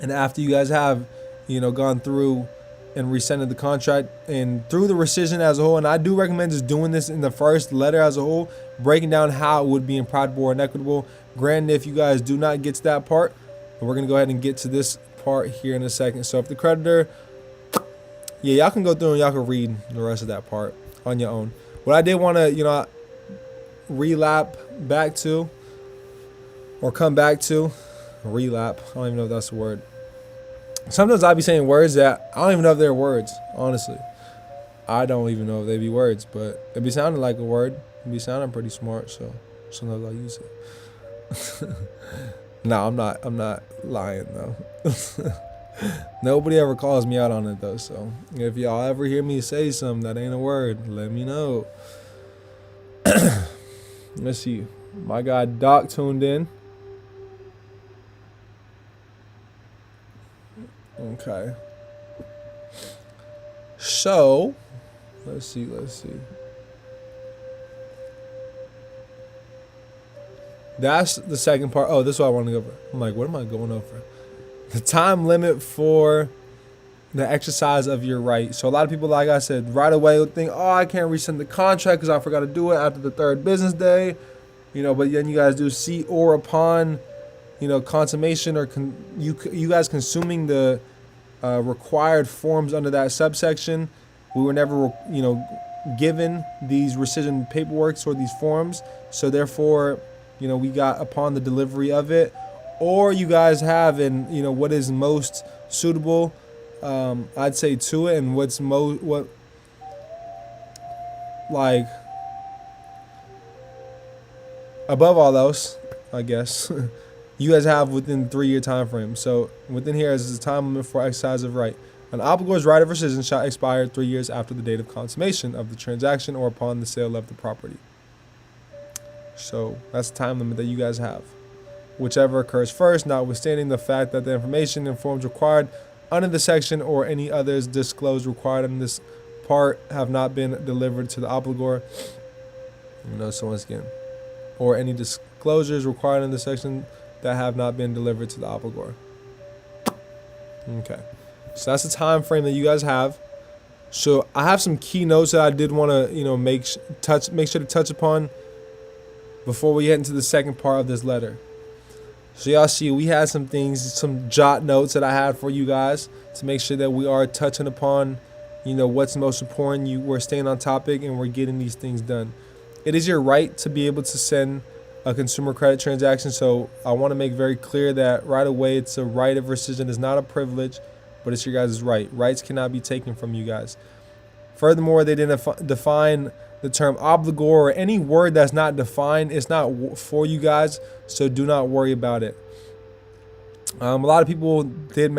And after you guys have, gone through and rescinded the contract and through the rescission as a whole, and I do recommend just doing this in the first letter as a whole, breaking down how it would be impractical or inequitable. Granted, if you guys do not get to that part, we're going to go ahead and get to this part here in a second. So if the creditor, y'all can go through and y'all can read the rest of that part on your own. What I did want to, relap back to, or come back to, relap, I don't even know if that's the word. Sometimes I'll be saying words that I don't even know if they're words, honestly. I don't even know if they be words, but it be sounding like a word. It be sounding pretty smart, so sometimes I'll use it. No, I'm not lying though. Nobody ever calls me out on it though. So if y'all ever hear me say something that ain't a word, let me know. Let's see. My guy Doc tuned in. Okay. So, let's see. That's the second part. Oh, this is what I want to go over. I'm like, what am I going over? The time limit for the exercise of your right. So a lot of people, like I said, right away would think, oh, I can't rescind the contract because I forgot to do it after the 3rd business day. But then you guys do see or upon, consummation or you guys consuming the required forms under that subsection. We were never, given these rescission paperwork or these forms. So therefore, we got upon the delivery of it, or you guys have, and what is most suitable, I'd say, to it, and like above all else, I guess, you guys have within the 3-year time frame. So within here is the time limit for exercise of right. An obligor's right of rescission shall expire 3 years after the date of consummation of the transaction or upon the sale of the property. So that's the time limit that you guys have. Whichever occurs first, notwithstanding the fact that the information and forms required under the section or any others disclosed required in this part have not been delivered to the obligor. So once again, or any disclosures required in the section that have not been delivered to the obligor. Okay, so that's the time frame that you guys have. So I have some key notes that I did want to make sure to touch upon before we get into the second part of this letter. So y'all see, we had some things, some jot notes that I had for you guys to make sure that we are touching upon, what's most important. We're staying on topic and we're getting these things done. It is your right to be able to send a consumer credit transaction. So I want to make very clear that right away, it's a right of rescission. It's not a privilege, but it's your guys' right. Rights cannot be taken from you guys. Furthermore, they didn't define the term obligor or any word that's not defined. It's not for you guys, so do not worry about it. A lot of people did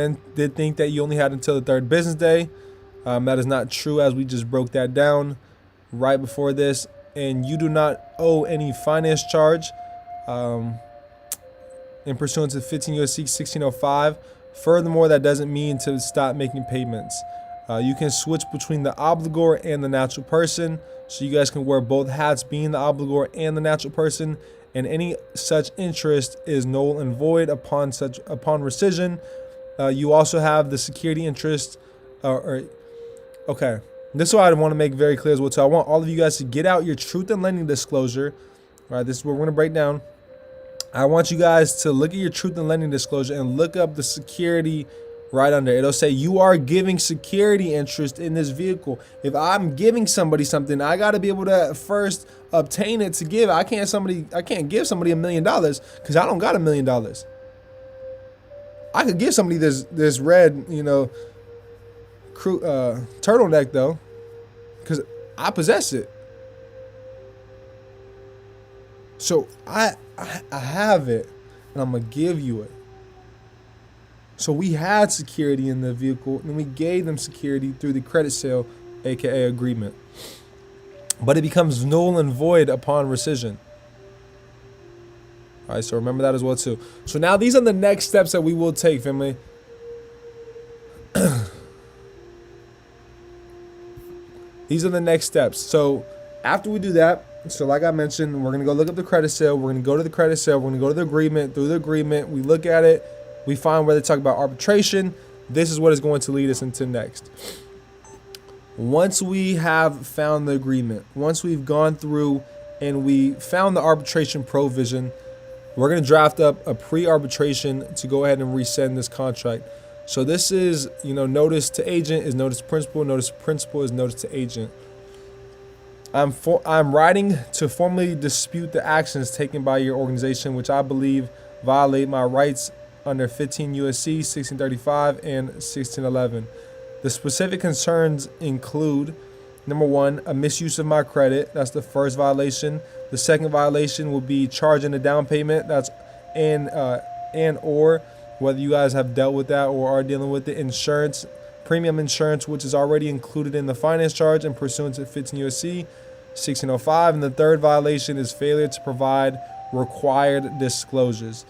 think that you only had until the 3rd business day. That is not true, as we just broke that down right before this. And you do not owe any finance charge in pursuant to 15 U.S.C. 1605. Furthermore, that doesn't mean to stop making payments. You can switch between the obligor and the natural person, so you guys can wear both hats, being the obligor and the natural person, and any such interest is null and void upon rescission. You also have the security interest. Okay, this is what I want to make very clear as well. So I want all of you guys to get out your truth in lending disclosure. All right, this is what we're going to break down. I want you guys to look at your truth in lending disclosure and look up the security right under. It'll say you are giving security interest in this vehicle. If I'm giving somebody something, I got to be able to first obtain it to give. I can't give somebody $1 million because I don't got $1 million. I could give somebody this red, turtleneck though, because I possess it. So I have it, and I'm gonna give you it. So we had security in the vehicle, and we gave them security through the credit sale, aka agreement. But it becomes null and void upon rescission. All right, so remember that as well too. So now these are the next steps that we will take, family. These are the next steps. So after we do that, so like I mentioned, we're going to go look up the credit sale. We're going to go to the credit sale. We're going to go to the agreement. Through the agreement, we look at it. We find where they talk about arbitration. This is what is going to lead us into next. Once we have found the agreement, once we've gone through and we found the arbitration provision, we're going to draft up a pre-arbitration to go ahead and rescind this contract. So this is, notice to agent is notice to principal. Notice to principal is notice to agent. I'm writing to formally dispute the actions taken by your organization, which I believe violate my rights under 15 U.S.C. 1635 and 1611. The specific concerns include, number one, a misuse of my credit. That's the first violation. The second violation will be charging a down payment. That's and and or whether you guys have dealt with that or are dealing with the insurance, premium insurance, which is already included in the finance charge and pursuant to 15 USC 1605. And the third violation is failure to provide required disclosures.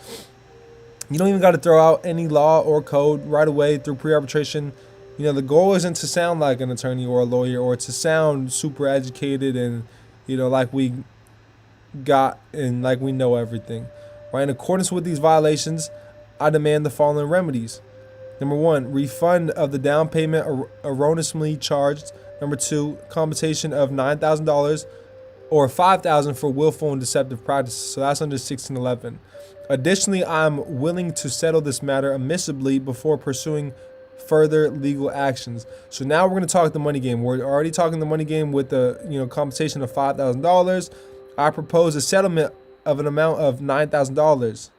You don't even got to throw out any law or code right away through pre-arbitration. You know, the goal isn't to sound like an attorney or a lawyer or to sound super educated and, you know, like we got and like we know everything. Right? In accordance with these violations, I demand the following remedies. Number 1, refund of the down payment erroneously charged. Number 2, compensation of $9,000 or $5,000 for willful and deceptive practices. So that's under 1611. Additionally, I'm willing to settle this matter amicably before pursuing further legal actions. So now we're going to talk the money game. We're already talking the money game with the, you know, compensation of $5,000. I propose a settlement of an amount of $9,000.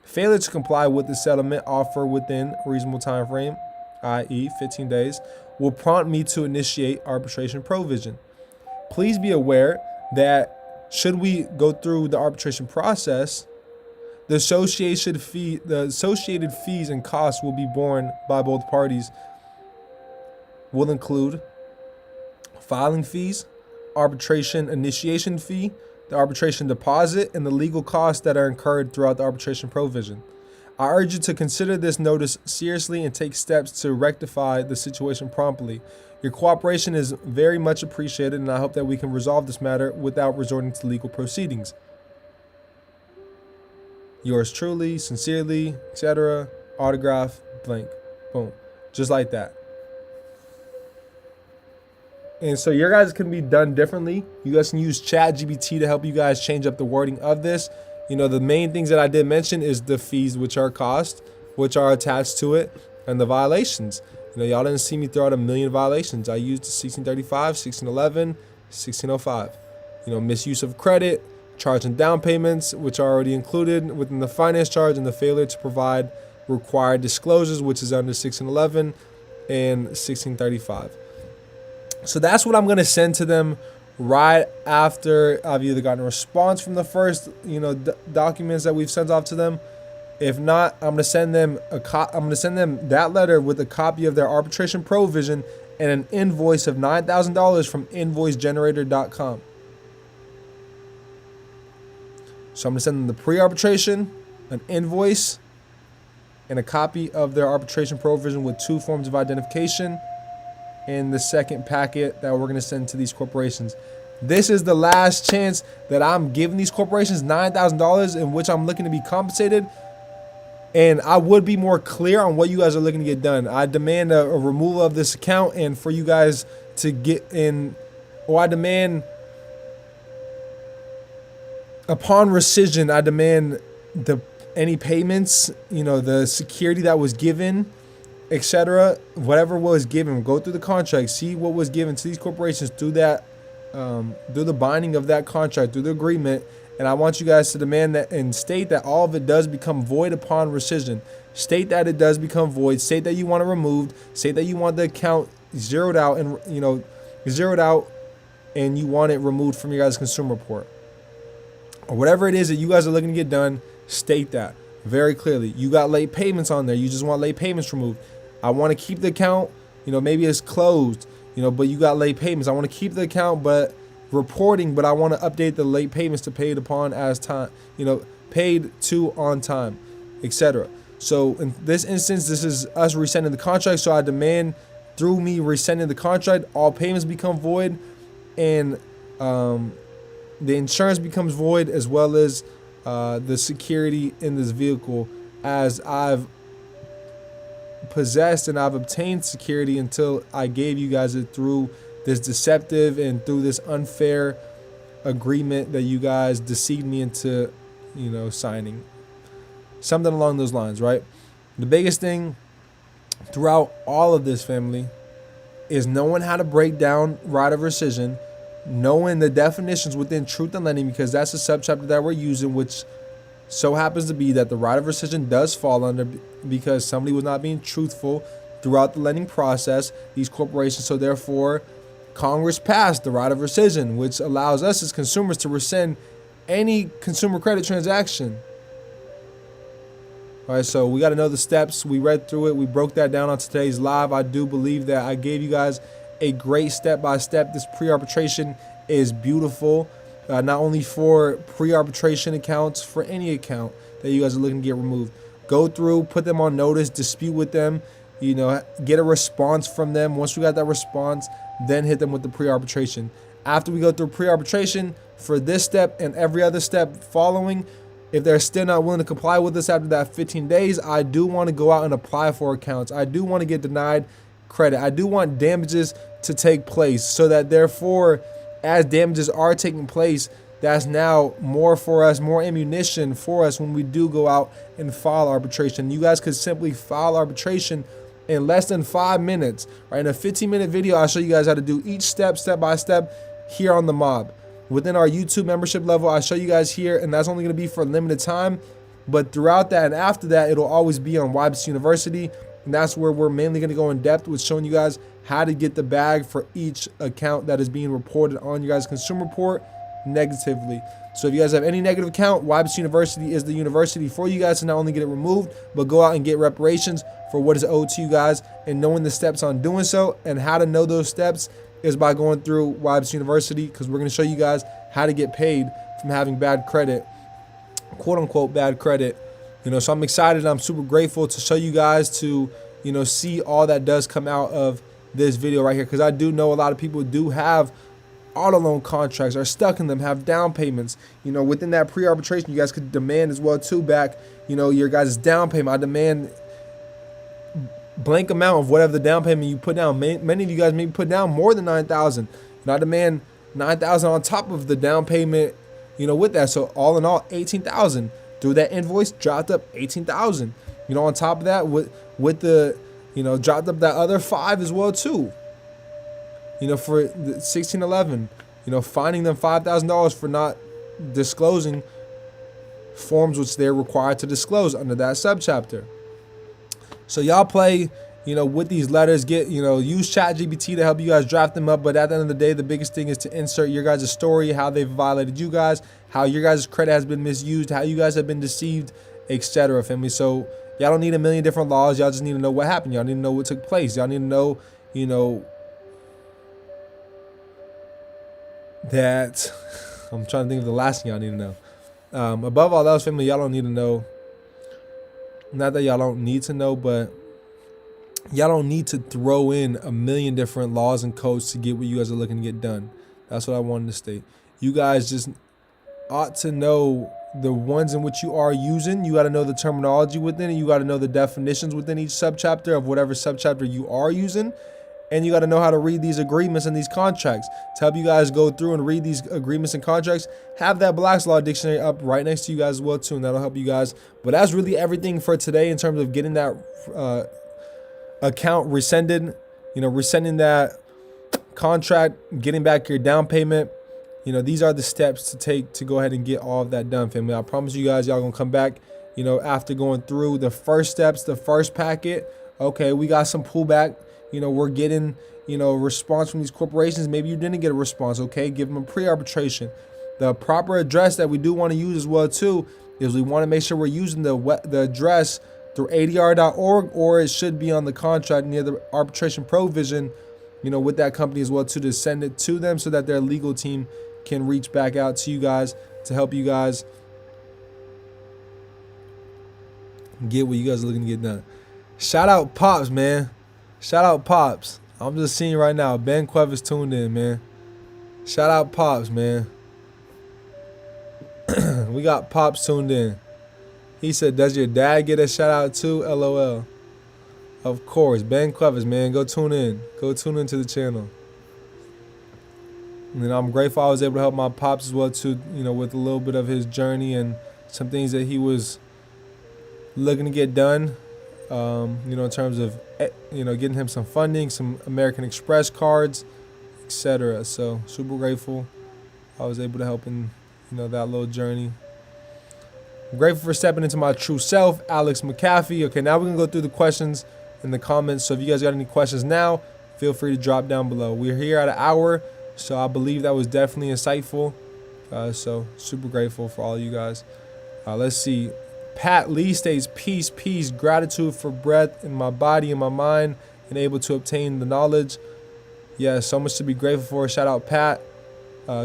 Failure to comply with the settlement offer within a reasonable time frame, i.e. 15 days, will prompt me to initiate arbitration provision. Please be aware that should we go through the arbitration process, the associated fees and costs will be borne by both parties. Will include filing fees, arbitration initiation fee, the arbitration deposit, and the legal costs that are incurred throughout the arbitration provision. I urge you to consider this notice seriously and take steps to rectify the situation promptly. Your cooperation is very much appreciated, and I hope that we can resolve this matter without resorting to legal proceedings. Yours truly, sincerely, etc. Autograph, blank. Boom. Just like that. And so your guys can be done differently. You guys can use ChatGPT to help you guys change up the wording of this. You know, the main things that I did mention is the fees, which are cost, which are attached to it, and the violations. You know, y'all didn't see me throw out a million violations. I used 1635, 1611, 1605. You know, misuse of credit, charging down payments, which are already included within the finance charge, and the failure to provide required disclosures, which is under 1611 and 1635. So that's what I'm going to send to them right after I've either gotten a response from the first, you know, documents that we've sent off to them. If not, I'm going to send them that letter with a copy of their arbitration provision and an invoice of $9,000 from invoicegenerator.com. So I'm going to send them the pre-arbitration, an invoice, and a copy of their arbitration provision with 2 forms of identification in the second packet that we're going to send to these corporations. This is the last chance that I'm giving these corporations $9,000 in which I'm looking to be compensated. And I would be more clear on what you guys are looking to get done. I demand a removal of this account and for you guys to get in, or I demand upon rescission, I demand any payments, you know, the security that was given, etc. Whatever was given, go through the contract, see what was given to these corporations through that, through the binding of that contract, through the agreement. And I want you guys to demand that and state that all of it does become void upon rescission. State that it does become void. State that you want it removed. State that you want the account zeroed out and, you know, and you want it removed from your guys' consumer report. Or whatever it is that you guys are looking to get done, state that very clearly. You got late payments on there. You just want late payments removed. I want to keep the account, you know, maybe it's closed, you know, but you got late payments. I want to keep the account, but reporting, but I want to update the late payments to paid upon as time, you know, paid to on time, etc. So in this instance, this is us rescinding the contract. So I demand through me rescinding the contract, all payments become void, and the insurance becomes void, as well as the security in this vehicle, as I've possessed and I've obtained security until I gave you guys it through this deceptive and through this unfair agreement that you guys deceived me into, you know, signing. Something along those lines, right? The biggest thing throughout all of this, family, is knowing how to break down right of rescission, knowing the definitions within truth and lending, because that's the subchapter that we're using, which so happens to be that the right of rescission does fall under, because somebody was not being truthful throughout the lending process, these corporations. So therefore, Congress passed the right of rescission, which allows us as consumers to rescind any consumer credit transaction. All right, so we got to know the steps. We read through it. We broke that down on today's live. I do believe that I gave you guys a great step-by-step. This pre-arbitration is beautiful, not only for pre-arbitration accounts, for any account that you guys are looking to get removed. Go through, put them on notice, dispute with them, you know, get a response from them. Once we got that response, then hit them with the pre-arbitration. After we go through pre-arbitration, for this step and every other step following, if they're still not willing to comply with us after that 15 days, I do want to go out and apply for accounts. I do want to get denied credit. I do want damages to take place, so that therefore, as damages are taking place, that's now more for us, more ammunition for us when we do go out and file arbitration. You guys could simply file arbitration in less than 5 minutes. Right? In a 15-minute video, I'll show you guys how to do each step by step here on the mob. Within our YouTube membership level, I show you guys here, and that's only going to be for a limited time. But throughout that and after that, it'll always be on YBC University, and that's where we're mainly going to go in depth with showing you guys how to get the bag for each account that is being reported on your guys' consumer report negatively. So if you guys have any negative account, YBC University is the university for you guys to not only get it removed, but go out and get reparations for what is owed to you guys. And knowing the steps on doing so and how to know those steps is by going through YBC University, because we're going to show you guys how to get paid from having bad credit, quote unquote bad credit. You know, so I'm excited. I'm super grateful to show you guys, to, you know, see all that does come out of this video right here, because I do know a lot of people do have auto loan contracts, are stuck in them, have down payments. You know, within that pre-arbitration, you guys could demand as well too back, you know, your guys' down payment. I demand blank amount of whatever the down payment you put down. Many of you guys maybe put down more than $9,000, and I demand $9,000 on top of the down payment, you know, with that. So all in all, $18,000 through that invoice, dropped up $18,000. You know, on top of that, with the, you know, dropped up that other $5,000 as well too. You know, for the 1611, you know, fining them $5,000 for not disclosing forms which they're required to disclose under that subchapter. So y'all play, you know, with these letters. Get, you know, use ChatGPT to help you guys draft them up. But at the end of the day, the biggest thing is to insert your guys' story, how they've violated you guys, how your guys' credit has been misused, how you guys have been deceived, etc. Family. So y'all don't need a million different laws. Y'all just need to know what happened. Y'all need to know what took place. Y'all need to know, you know, that I'm trying to think of the last thing y'all need to know. Above all else, family, y'all don't need to know. Not that y'all don't need to know, but y'all don't need to throw in a million different laws and codes to get what you guys are looking to get done. That's what I wanted to state. You guys just ought to know the ones in which you are using. You got to know the terminology within it. You got to know the definitions within each subchapter of whatever subchapter you are using. And you got to know how to read these agreements and these contracts. To help you guys go through and read these agreements and contracts, have that Black's Law Dictionary up right next to you guys as well too, and that'll help you guys. But that's really everything for today in terms of getting that account rescinded, you know, rescinding that contract, getting back your down payment. You know, these are the steps to take to go ahead and get all of that done, family. I promise you guys, y'all gonna come back, you know, after going through the first steps, the first packet. Okay, we got some pullback. You know, we're getting, you know, a response from these corporations. Maybe you didn't get a response. Okay, give them a pre-arbitration. The proper address that we do want to use as well too is we want to make sure we're using the address through adr.org, or it should be on the contract near the arbitration provision, you know, with that company as well too, to send it to them so that their legal team can reach back out to you guys to help you guys get what you guys are looking to get done. Shout out Pops, man. Shout out Pops. I'm just seeing right now, Ben Cuevas tuned in, man. Shout out Pops, man. We got Pops tuned in. He said, does your dad get a shout out too? LOL. Of course. Ben Cuevas, man. Go tune in. Go tune into the channel. And I'm grateful I was able to help my Pops as well too, you know, with a little bit of his journey and some things that he was looking to get done. You know, in terms of, you know, getting him some funding, some American Express cards, etc. So super grateful I was able to help in, you know, that little journey. I'm grateful for stepping into my true self, Alex McAfee. Okay, now we're gonna go through the questions in the comments. So if you guys got any questions now, feel free to drop down below. We're here at an hour, so I believe that was definitely insightful. So super grateful for all you guys. Let's see. Pat Lee states, peace, peace, gratitude for breath in my body and my mind, and able to obtain the knowledge. Yeah, so much to be grateful for. Shout out, Pat.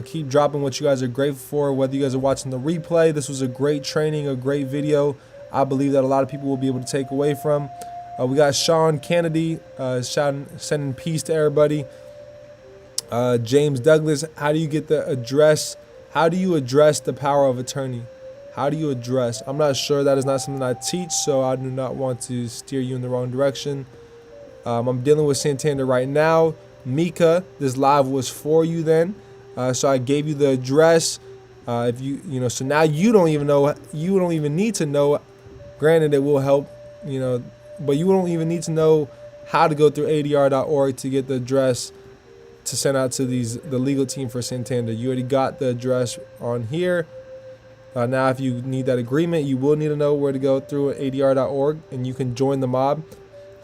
Keep dropping what you guys are grateful for, whether you guys are watching the replay. This was a great training, a great video. I believe that a lot of people will be able to take away from. We got Sean Kennedy sending peace to everybody. James Douglas, how do you get the address? How do you address the power of attorney? How do you address? I'm not sure. That is not something I teach, so I do not want to steer you in the wrong direction. I'm dealing with Santander right now. Mika, this live was for you then. So I gave you the address. If you so now you don't even know. You don't even need to know. Granted, it will help, but you don't even need to know how to go through ADR.org to get the address to send out to the legal team for Santander. You already got the address on here. Now, if you need that agreement, you will need to know where to go through ADR.org, and you can join the mob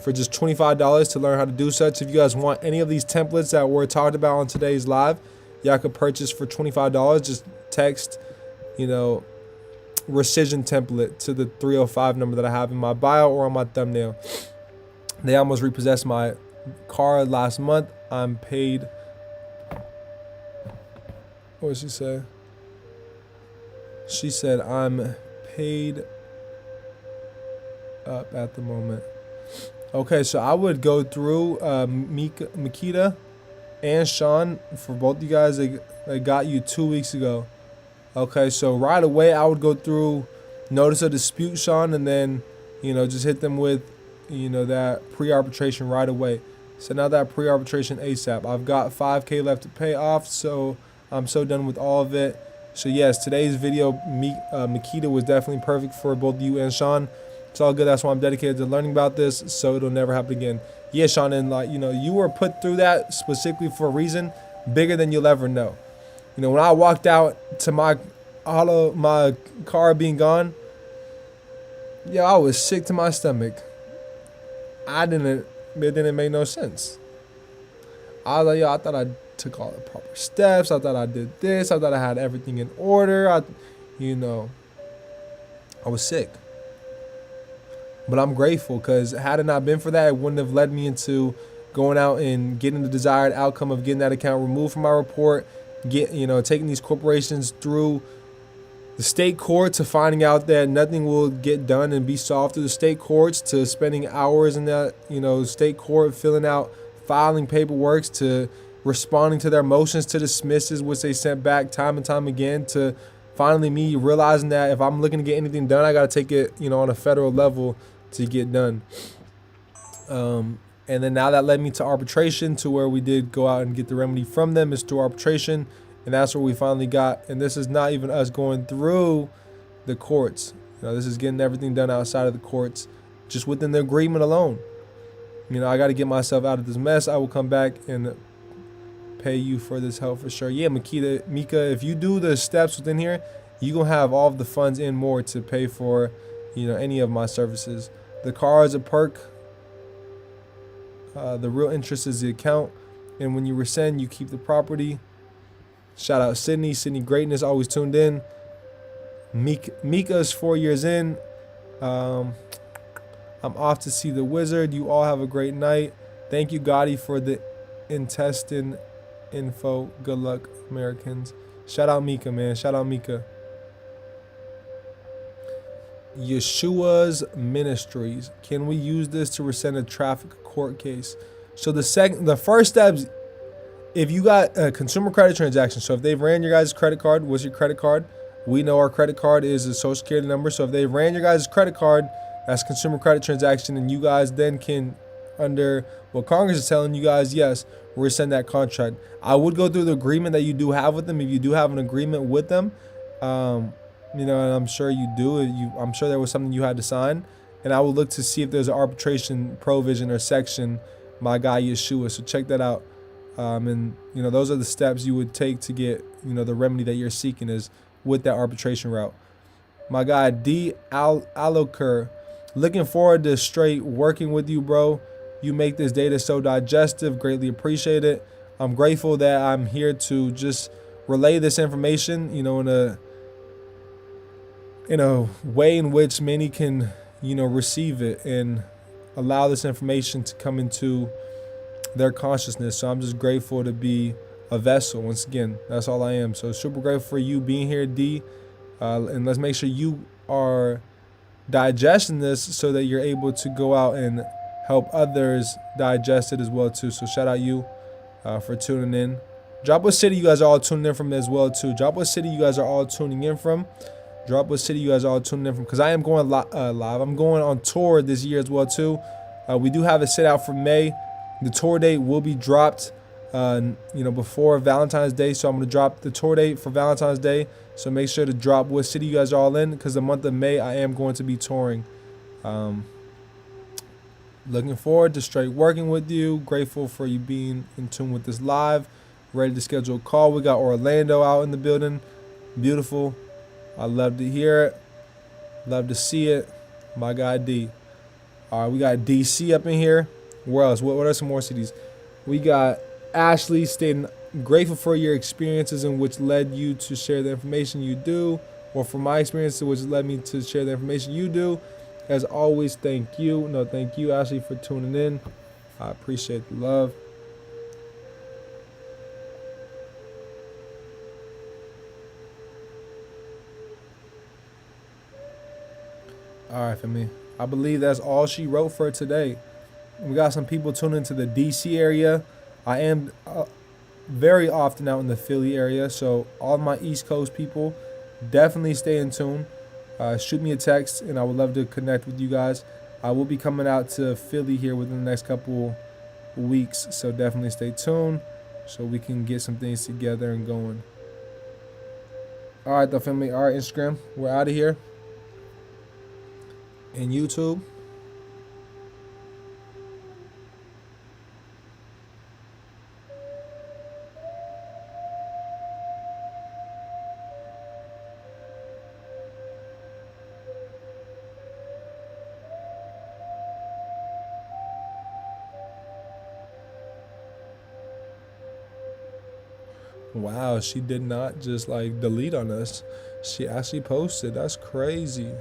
for just $25 to learn how to do such. If you guys want any of these templates that were talked about on today's live, y'all could purchase for $25. Just text, rescission template to the 305 number that I have in my bio or on my thumbnail. They almost repossessed my car last month. I'm paid. What did she say? She said, I'm paid up at the moment. Okay, so I would go through Makita and Sean, for both you guys that got you 2 weeks ago. Okay, so right away I would go through notice of dispute, Sean, and then, just hit them with, that pre-arbitration right away. Send out that pre-arbitration ASAP. I've got $5K left to pay off, so I'm so done with all of it. So yes, today's video, Makita, was definitely perfect for both you and Sean. It's all good. That's why I'm dedicated to learning about this, so it'll never happen again. Yeah, Sean, and you were put through that specifically for a reason bigger than you'll ever know. When I walked out to my car being gone, I was sick to my stomach. It didn't make no sense. I was like, I thought I took all the proper steps. I thought I did this. I thought I had everything in order. I was sick. But I'm grateful, because had it not been for that, it wouldn't have led me into going out and getting the desired outcome of getting that account removed from my report, taking these corporations through the state court to finding out that nothing will get done and be solved through the state courts, to spending hours in that, state court filing paperwork, to responding to their motions to dismisses, which they sent back time and time again, to finally me realizing that if I'm looking to get anything done, I got to take it, on a federal level to get done. And then now that led me to arbitration, to where we did go out and get the remedy from them is through arbitration. And that's where we finally got. And this is not even us going through the courts. This is getting everything done outside of the courts, just within the agreement alone. I got to get myself out of this mess. I will come back and pay you for this help for sure. Yeah, Mika, if you do the steps within here, you're going to have all of the funds and more to pay for, any of my services. The car is a perk. The real interest is the account. And when you rescind, you keep the property. Shout out Sydney Greatness, always tuned in. Mika's 4 years in. I'm off to see the wizard. You all have a great night. Thank you, Gotti, for the intestine info. Good luck, Americans. Shout out Mika, man. Shout out Mika. Yeshua's Ministries. Can we use this to rescind a traffic court case? So the first steps, if you got a consumer credit transaction, so if they've ran your guys' credit card, what's your credit card? We know our credit card is a social security number. So if they ran your guys' credit card, that's consumer credit transaction, and you guys then can, under what Congress is telling you guys, yes, rescind that contract. I would go through the agreement that you do have with them. If you do have an agreement with them, and I'm sure you do. I'm sure there was something you had to sign, and I would look to see if there's an arbitration provision or section. My guy Yeshua, so check that out. And those are the steps you would take to get the remedy that you're seeking is with that arbitration route. My guy D Alokur, looking forward to straight working with you, bro. You make this data so digestive. Greatly appreciate it. I'm grateful that I'm here to just relay this information, in a in a way in which many can, receive it and allow this information to come into their consciousness. So I'm just grateful to be a vessel. Once again, that's all I am. So super grateful for you being here, D. And let's make sure you are digesting this so that you're able to go out and help others digest it as well too. So shout out you for tuning in. Drop what city you guys are all tuning in from as well too. Drop what city you guys are all tuning in from. Drop what city you guys are all tuning in from, because I am going live. I'm going on tour this year as well too. We do have a sit out for May. The tour date will be dropped before Valentine's Day, so I'm going to drop the tour date for Valentine's Day. So make sure to drop what city you guys are all in, because the month of May I am going to be touring. Looking forward to straight working with you. Grateful for you being in tune with this live. Ready to schedule a call. We got Orlando out in the building. Beautiful. I love to hear it. Love to see it. My guy D. All right, we got DC up in here. Where else? What are some more cities? We got Ashley stating, grateful for your experiences in which led you to share the information you do, or for my experiences which led me to share the information you do. As always, thank you. No, thank you, Ashley, for tuning in. I appreciate the love. All right, for me. I believe that's all she wrote for today. We got some people tuning into the DC area. I am very often out in the Philly area, so all my East Coast people, definitely stay in tune. Shoot me a text, and I would love to connect with you guys. I will be coming out to Philly here within the next couple weeks, so definitely stay tuned so we can get some things together and going. All right, though, family. All right, Instagram, we're out of here. And YouTube. Wow, she did not just like delete on us. She actually posted. That's crazy.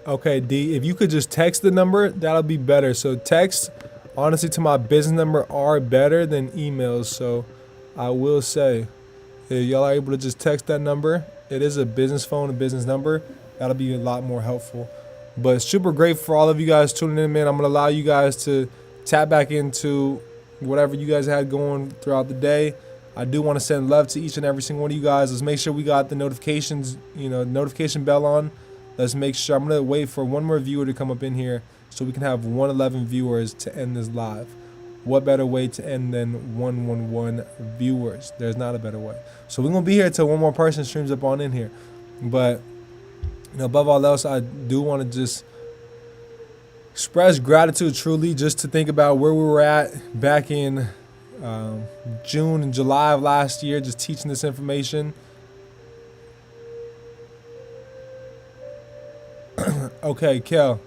Okay, D, if you could just text the number, that'll be better. So text, honestly, to my business number are better than emails. So I will say, if y'all are able to just text that number, it is a business phone, a business number, that'll be a lot more helpful. But super great for all of you guys tuning in, man. I'm going to allow you guys to tap back into whatever you guys had going throughout the day. I do want to send love to each and every single one of you guys. Let's make sure we got the notifications, notification bell on. Let's make sure. I'm going to wait for one more viewer to come up in here so we can have 111 viewers to end this live. What better way to end than 111 viewers? There's not a better way. So we're going to be here until one more person streams up on in here. But, above all else, I do want to just express gratitude truly, just to think about where we were at back in June and July of last year, just teaching this information. Okay, Kel.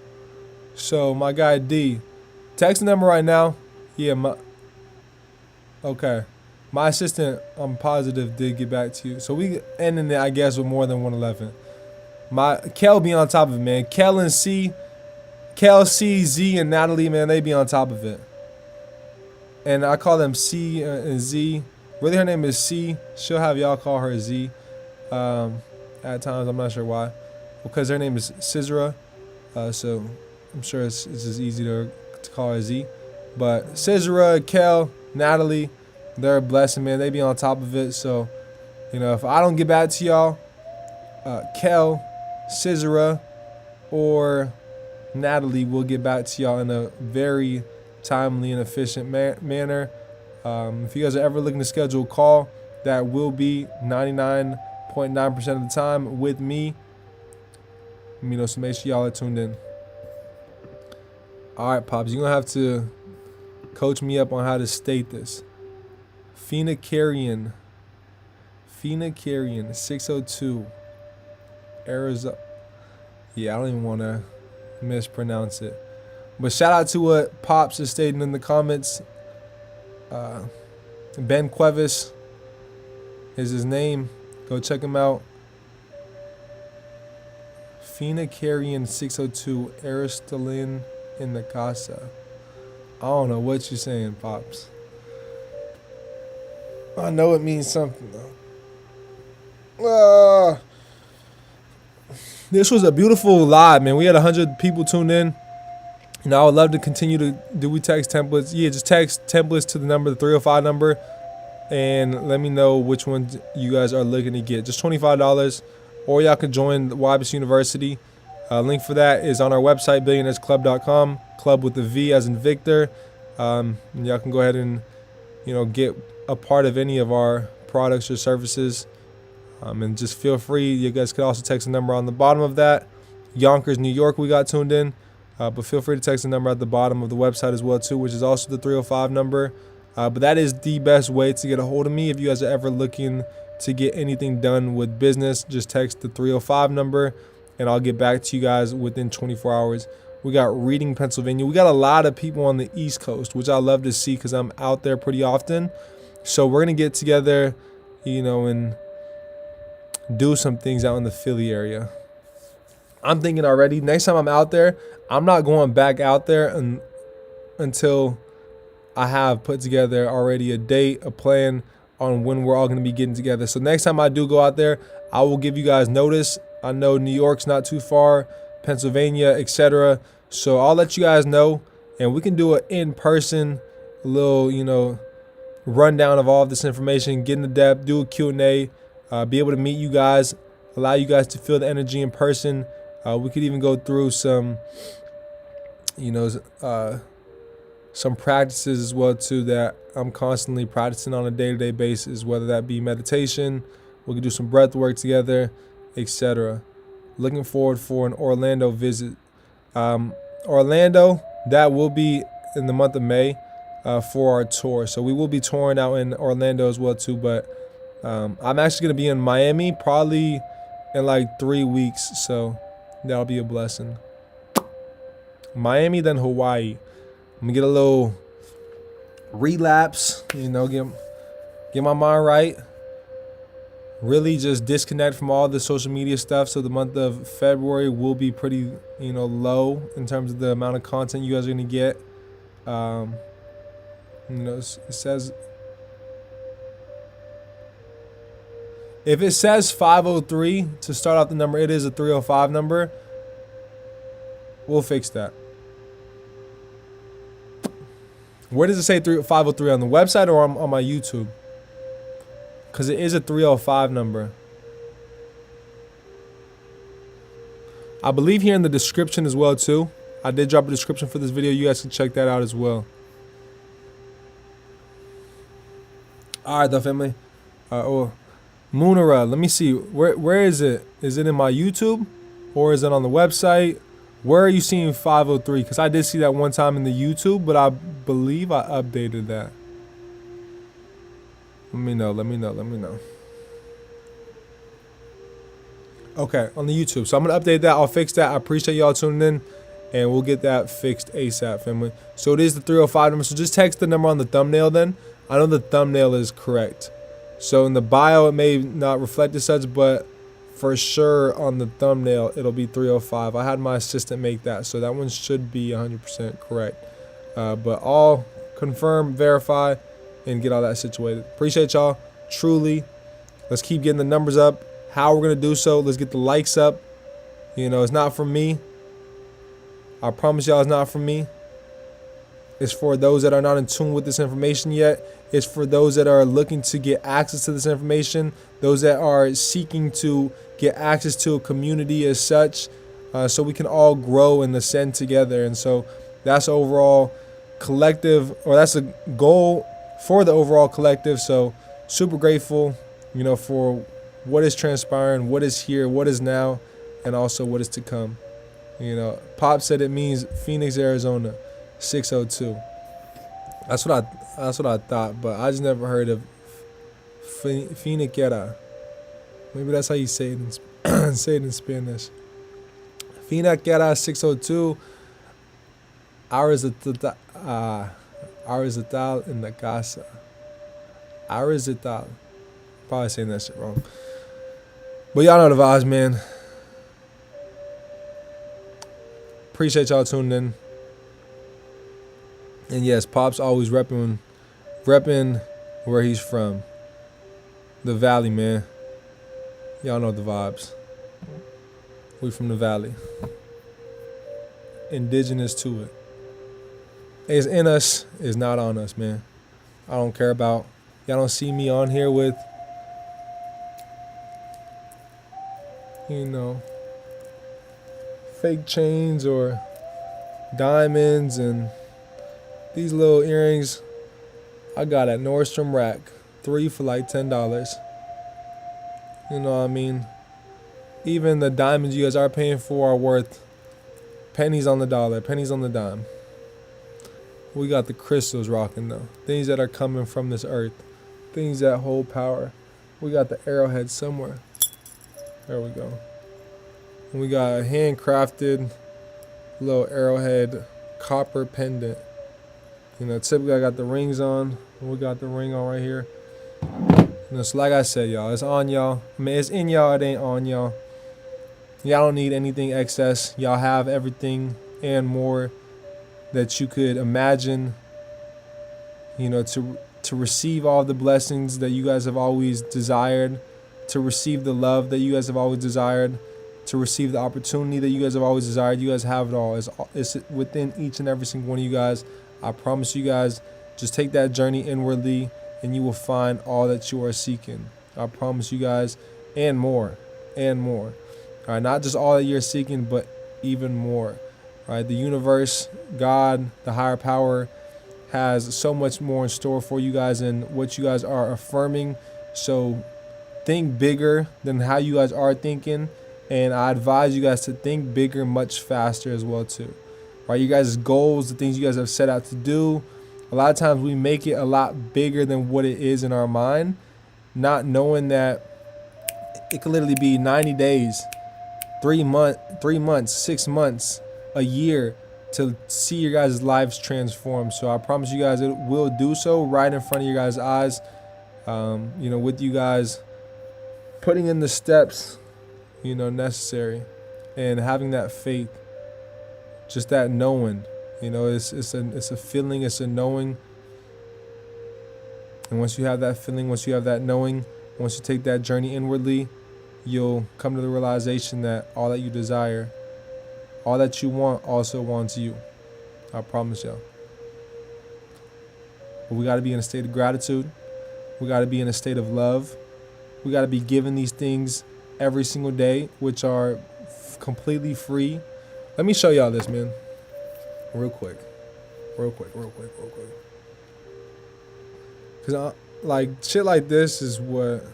So my guy D, text the number right now. Yeah, okay. My assistant, I'm positive, did get back to you. So we ending it, I guess, with more than 111. Kel be on top of it, man. Kel, C, Z, and Natalie, man, they be on top of it. And I call them C and Z. Really, her name is C. She'll have y'all call her Z. At times, I'm not sure why. Because her name is Cizra. So I'm sure it's just easy to call her Z. But Cizra, Kel, Natalie, they're a blessing, man. They be on top of it. So, if I don't get back to y'all, Kel, Cizra, or Natalie will get back to y'all in a very timely and efficient manner. If you guys are ever looking to schedule a call, that will be 99.9% of the time with me. So make sure y'all are tuned in. All right, Pops, you're going to have to coach me up on how to state this. Phoenician 602, Arizona. Yeah, I don't even want to mispronounce it. But shout out to what Pops is stating in the comments. Ben Cuevas is his name. Go check him out. Phoenicarian 602 Aristalin in the Casa. I don't know what you're saying, Pops. I know it means something though. This was a beautiful live, man. We had 100 people tuned in. You know, I would love to continue to do we text templates. Yeah, just text templates to the number, the 305 number, and let me know which ones you guys are looking to get. Just $25, or y'all can join the YBS University. Link for that is on our website, billionairesclub.com. Club with the V as in Victor. And y'all can go ahead and, you know, get a part of any of our products or services. And just feel free. You guys could also text the number on the bottom of that. Yonkers, New York, we got tuned in. But feel free to text the number at the bottom of the website as well, too, which is also the 305 number. But that is the best way to get a hold of me. If you guys are ever looking to get anything done with business, just text the 305 number, and I'll get back to you guys within 24 hours. We got Reading, Pennsylvania. We got a lot of people on the East Coast, which I love to see because I'm out there pretty often. So we're going to get together, you know, and do some things out in the Philly area. I'm thinking already, next time I'm out there, I'm not going back out there until I have put together already a date, a plan on when we're all going to be getting together. So next time I do go out there, I will give you guys notice. I know New York's not too far, Pennsylvania, etc. So I'll let you guys know, and we can do an in-person little, you know, rundown of all of this information, get into depth, do a Q&A, be able to meet you guys, allow you guys to feel the energy in person. We could even go through some, you know, some practices as well too that I'm constantly practicing on a day-to-day basis, whether that be meditation, we could do some breath work together, etc. Looking forward for an Orlando visit. Orlando, that will be in the month of May for our tour. So we will be touring out in Orlando as well too, but I'm actually going to be in Miami probably in like 3 weeks, so that'll be a blessing. Miami, then Hawaii. I'm gonna get a little relapse, you know, get my mind right. Really just disconnect from all the social media stuff. So the month of February will be pretty, you know, low in terms of the amount of content you guys are gonna get. You know, it says, if it says 503 to start off the number, it is a 305 number. We'll fix that. Where does it say 503 on the website or on my YouTube? Because it is a 305 number. I believe here in the description as well too. I did drop a description for this video. You guys can check that out as well. All right, though, family. Moonara, let me see. Where is it? Is it in my YouTube or is it on the website? Where are you seeing 503? Because I did see that one time in the YouTube, but I believe I updated that. Let me know. Okay, on the YouTube. So I'm going to update that. I'll fix that. I appreciate y'all tuning in, and we'll get that fixed ASAP, family. So it is the 305 number. So just text the number on the thumbnail then. I know the thumbnail is correct. So in the bio, it may not reflect as such, but for sure on the thumbnail, it'll be 305. I had my assistant make that, so that one should be 100% correct. But I'll confirm, verify, and get all that situated. Appreciate y'all, truly. Let's keep getting the numbers up. How we're going to do so, let's get the likes up. You know, it's not from me. I promise y'all it's not from me. It's for those that are not in tune with this information yet. It's for those that are looking to get access to this information, those that are seeking to get access to a community as such, so we can all grow and ascend together. And so that's overall collective, or that's a goal for the overall collective. So super grateful, you know, for what is transpiring, what is here, what is now, and also what is to come. You know, Pop said it means Phoenix, Arizona, 602. That's what I thought, but I just never heard of Phoeniquera. Maybe that's how you say it in Spanish. Finakera 602. Arizatal in the casa. Arizatal. Probably saying that shit wrong. But y'all know the vibes, man. Appreciate y'all tuning in. And yes, Pop's always repping where he's from. The Valley, man. Y'all know the vibes. We from the Valley. Indigenous to it. It's in us, it's not on us, man. I don't care about, y'all don't see me on here with, you know, fake chains or diamonds and these little earrings I got at Nordstrom Rack. 3 for like $10. You know what I mean? Even the diamonds you guys are paying for are worth pennies on the dollar, pennies on the dime. We got the crystals rocking though. Things that are coming from this earth. Things that hold power. We got the arrowhead somewhere. There we go. And we got a handcrafted little arrowhead copper pendant. You know, typically I got the rings on. We got the ring on right here. You know, so like I said, y'all, it's on y'all. I mean, it's in y'all, it ain't on y'all. Y'all don't need anything excess. Y'all have everything and more that you could imagine, you know, to receive all the blessings that you guys have always desired, to receive the love that you guys have always desired, to receive the opportunity that you guys have always desired. You guys have it all. It's within each and every single one of you guys. I promise you guys, just take that journey inwardly and you will find all that you are seeking. I promise you guys, and more, and more. All right, not just all that you're seeking, but even more. All right, the universe, God, the higher power has so much more in store for you guys and what you guys are affirming. So think bigger than how you guys are thinking. And I advise you guys to think bigger much faster as well too. Right, you guys' goals, the things you guys have set out to do, a lot of times we make it a lot bigger than what it is in our mind, not knowing that it could literally be 90 days, 3 months, 6 months, a year to see your guys' lives transform. So I promise you guys it will do so right in front of your guys' eyes. You know, with you guys putting in the steps, you know, necessary and having that faith, just that knowing, you know, it's a feeling, it's a knowing. And once you have that feeling, once you have that knowing, once you take that journey inwardly, you'll come to the realization that all that you desire, all that you want also wants you. I promise y'all. But we got to be in a state of gratitude. We got to be in a state of love. We got to be given these things every single day, which are completely free. Let me show y'all this, man. Real quick. Because like shit like this is what...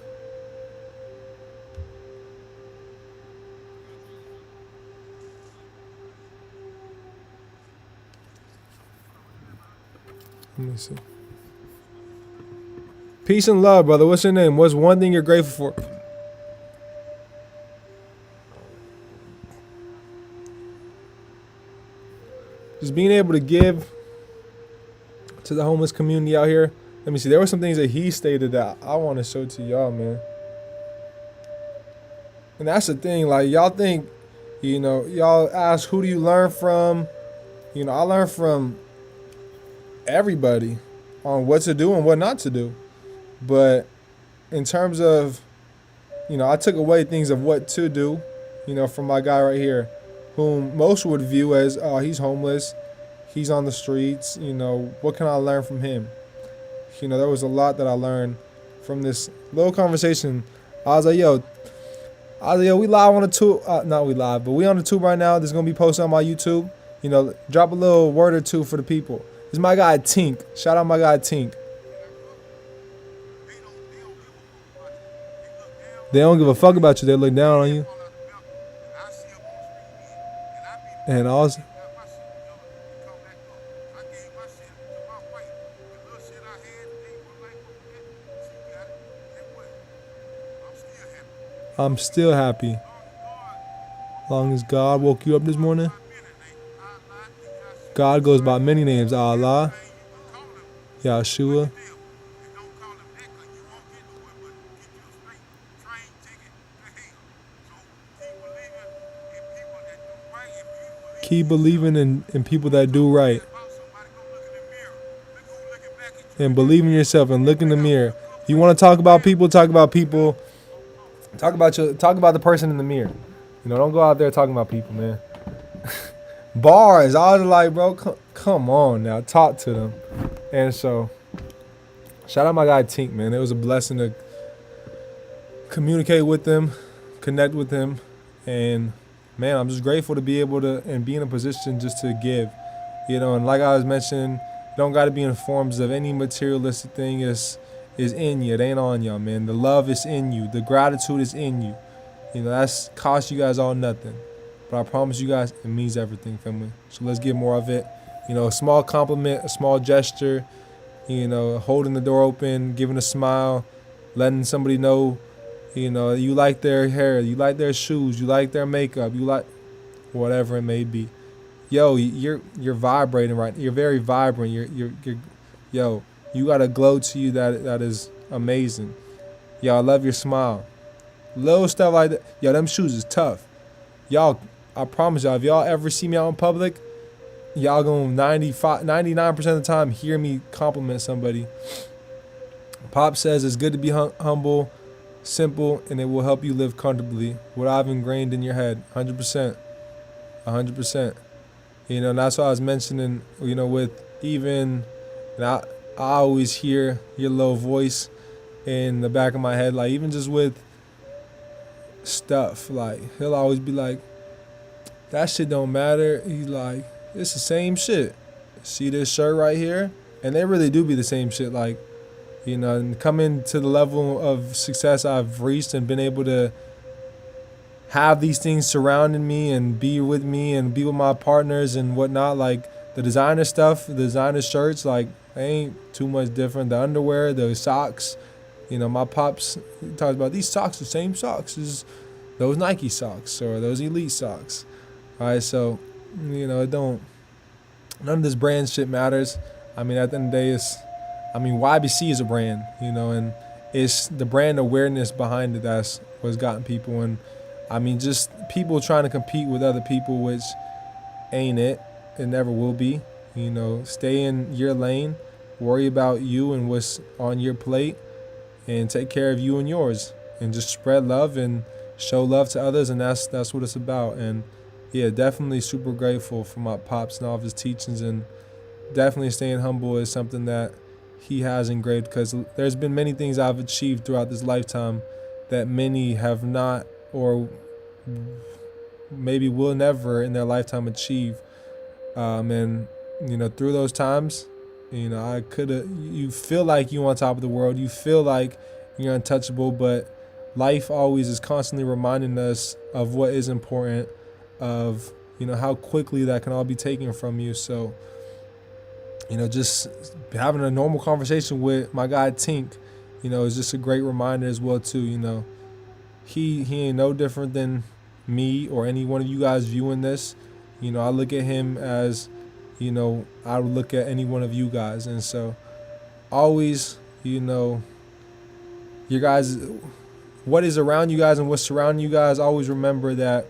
Let me see. Peace and love, brother. What's your name? What's one thing you're grateful for? Just being able to give to the homeless community out here. Let me see. There were some things that he stated that I want to show to y'all, man. And that's the thing. Like, y'all think, you know, y'all ask, who do you learn from? You know, I learn from everybody on what to do and what not to do. But in terms of, you know, I took away things of what to do, you know, from my guy right here, whom most would view as, oh, he's homeless, he's on the streets, you know, what can I learn from him? You know, there was a lot that I learned from this little conversation. I was like, yo, we live on the tube, not we live, but we on the tube right now. This is going to be posted on my YouTube. You know, drop a little word or two for the people. This is my guy, Tink. Shout out my guy, Tink. They don't give a fuck about you. They look down on you. And also, I'm still happy. Long as God woke you up this morning. God goes by many names. Allah, Yahshua. Keep believing in people that do right. And believe in yourself and look in the mirror. You want to talk about people, talk about people. Talk about the person in the mirror. Don't go out there talking about people, man. Bars. I was like, bro, come on now. Talk to them. And so, shout out my guy Tink, man. It was a blessing to communicate with him, connect with him. And, man, I'm just grateful to be able to and be in a position just to give. And like I was mentioning, you don't got to be in forms of any materialistic thing is in you. It ain't on y'all, man. The love is in you. The gratitude is in you. That's cost you guys all nothing. But I promise you guys, it means everything, family. So let's get more of it. A small compliment, a small gesture, holding the door open, giving a smile, letting somebody know, you like their hair, you like their shoes, you like their makeup, you like whatever it may be. Yo, you're vibrating right. You're very vibrant. Yo, you got a glow to you that is amazing. Yo, I love your smile. Little stuff like that. Yo, them shoes is tough. Y'all, I promise y'all, if y'all ever see me out in public, y'all gonna 99% of the time hear me compliment somebody. Pop says it's good to be humble, simple, and it will help you live comfortably. What I've ingrained in your head, 100%. 100%. And that's what I was mentioning, with even, and I always hear your little voice in the back of my head, like even just with stuff, like he'll always be like, that shit don't matter. He's like, it's the same shit. See this shirt right here? And they really do be the same shit. Like, and coming to the level of success I've reached and been able to have these things surrounding me and be with me and be with my partners and whatnot. Like the designer stuff, the designer shirts, like ain't too much different. The underwear, the socks, my pops talks about these socks, the same socks as those Nike socks or those Elite socks. All right, so, it don't, none of this brand shit matters. I mean, at the end of the day, YBC is a brand, and it's the brand awareness behind it that's what's gotten people. And I mean, just people trying to compete with other people, which ain't it. It never will be. Stay in your lane, worry about you and what's on your plate, and take care of you and yours, and just spread love and show love to others, and that's what it's about. And yeah, definitely super grateful for my pops and all of his teachings, and definitely staying humble is something that he has engraved, because there's been many things I've achieved throughout this lifetime that many have not, or maybe will never in their lifetime achieve. And through those times, you feel like you're on top of the world, you feel like you're untouchable, but life always is constantly reminding us of what is important, of how quickly that can all be taken from you. So just having a normal conversation with my guy Tink, is just a great reminder as well too. He ain't no different than me or any one of you guys viewing this. I look at him as, I would look at any one of you guys. And so always, your guys, what is around you guys and what's surrounding you guys, always remember that,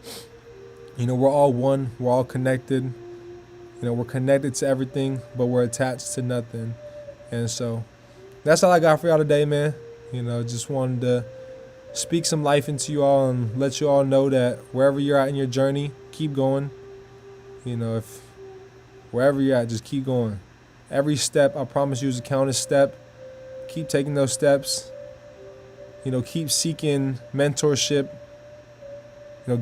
we're all one, we're all connected. We're connected to everything, but we're attached to nothing. And so that's all I got for y'all today, man. Just wanted to speak some life into you all and let you all know that wherever you're at in your journey, keep going. If wherever you're at, just keep going. Every step, I promise you, is a counted step. Keep taking those steps. Keep seeking mentorship.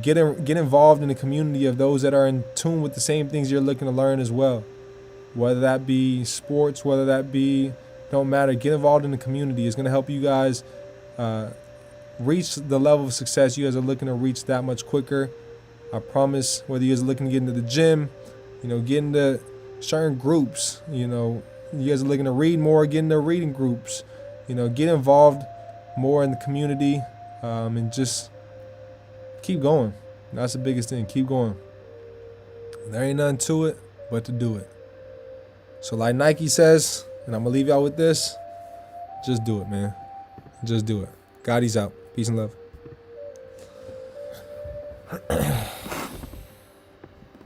Get involved in the community of those that are in tune with the same things you're looking to learn as well. Whether that be sports, whether that be, don't matter. Get involved in the community. It's going to help you guys reach the level of success you guys are looking to reach that much quicker. I promise, whether you guys are looking to get into the gym, get into certain groups, you guys are looking to read more, get into reading groups, get involved more in the community, and just keep going. That's the biggest thing. Keep going. There ain't nothing to it but to do it. So like Nike says, and I'm gonna leave y'all with this, just do it, man. Just do it. God, he's out. Peace and love.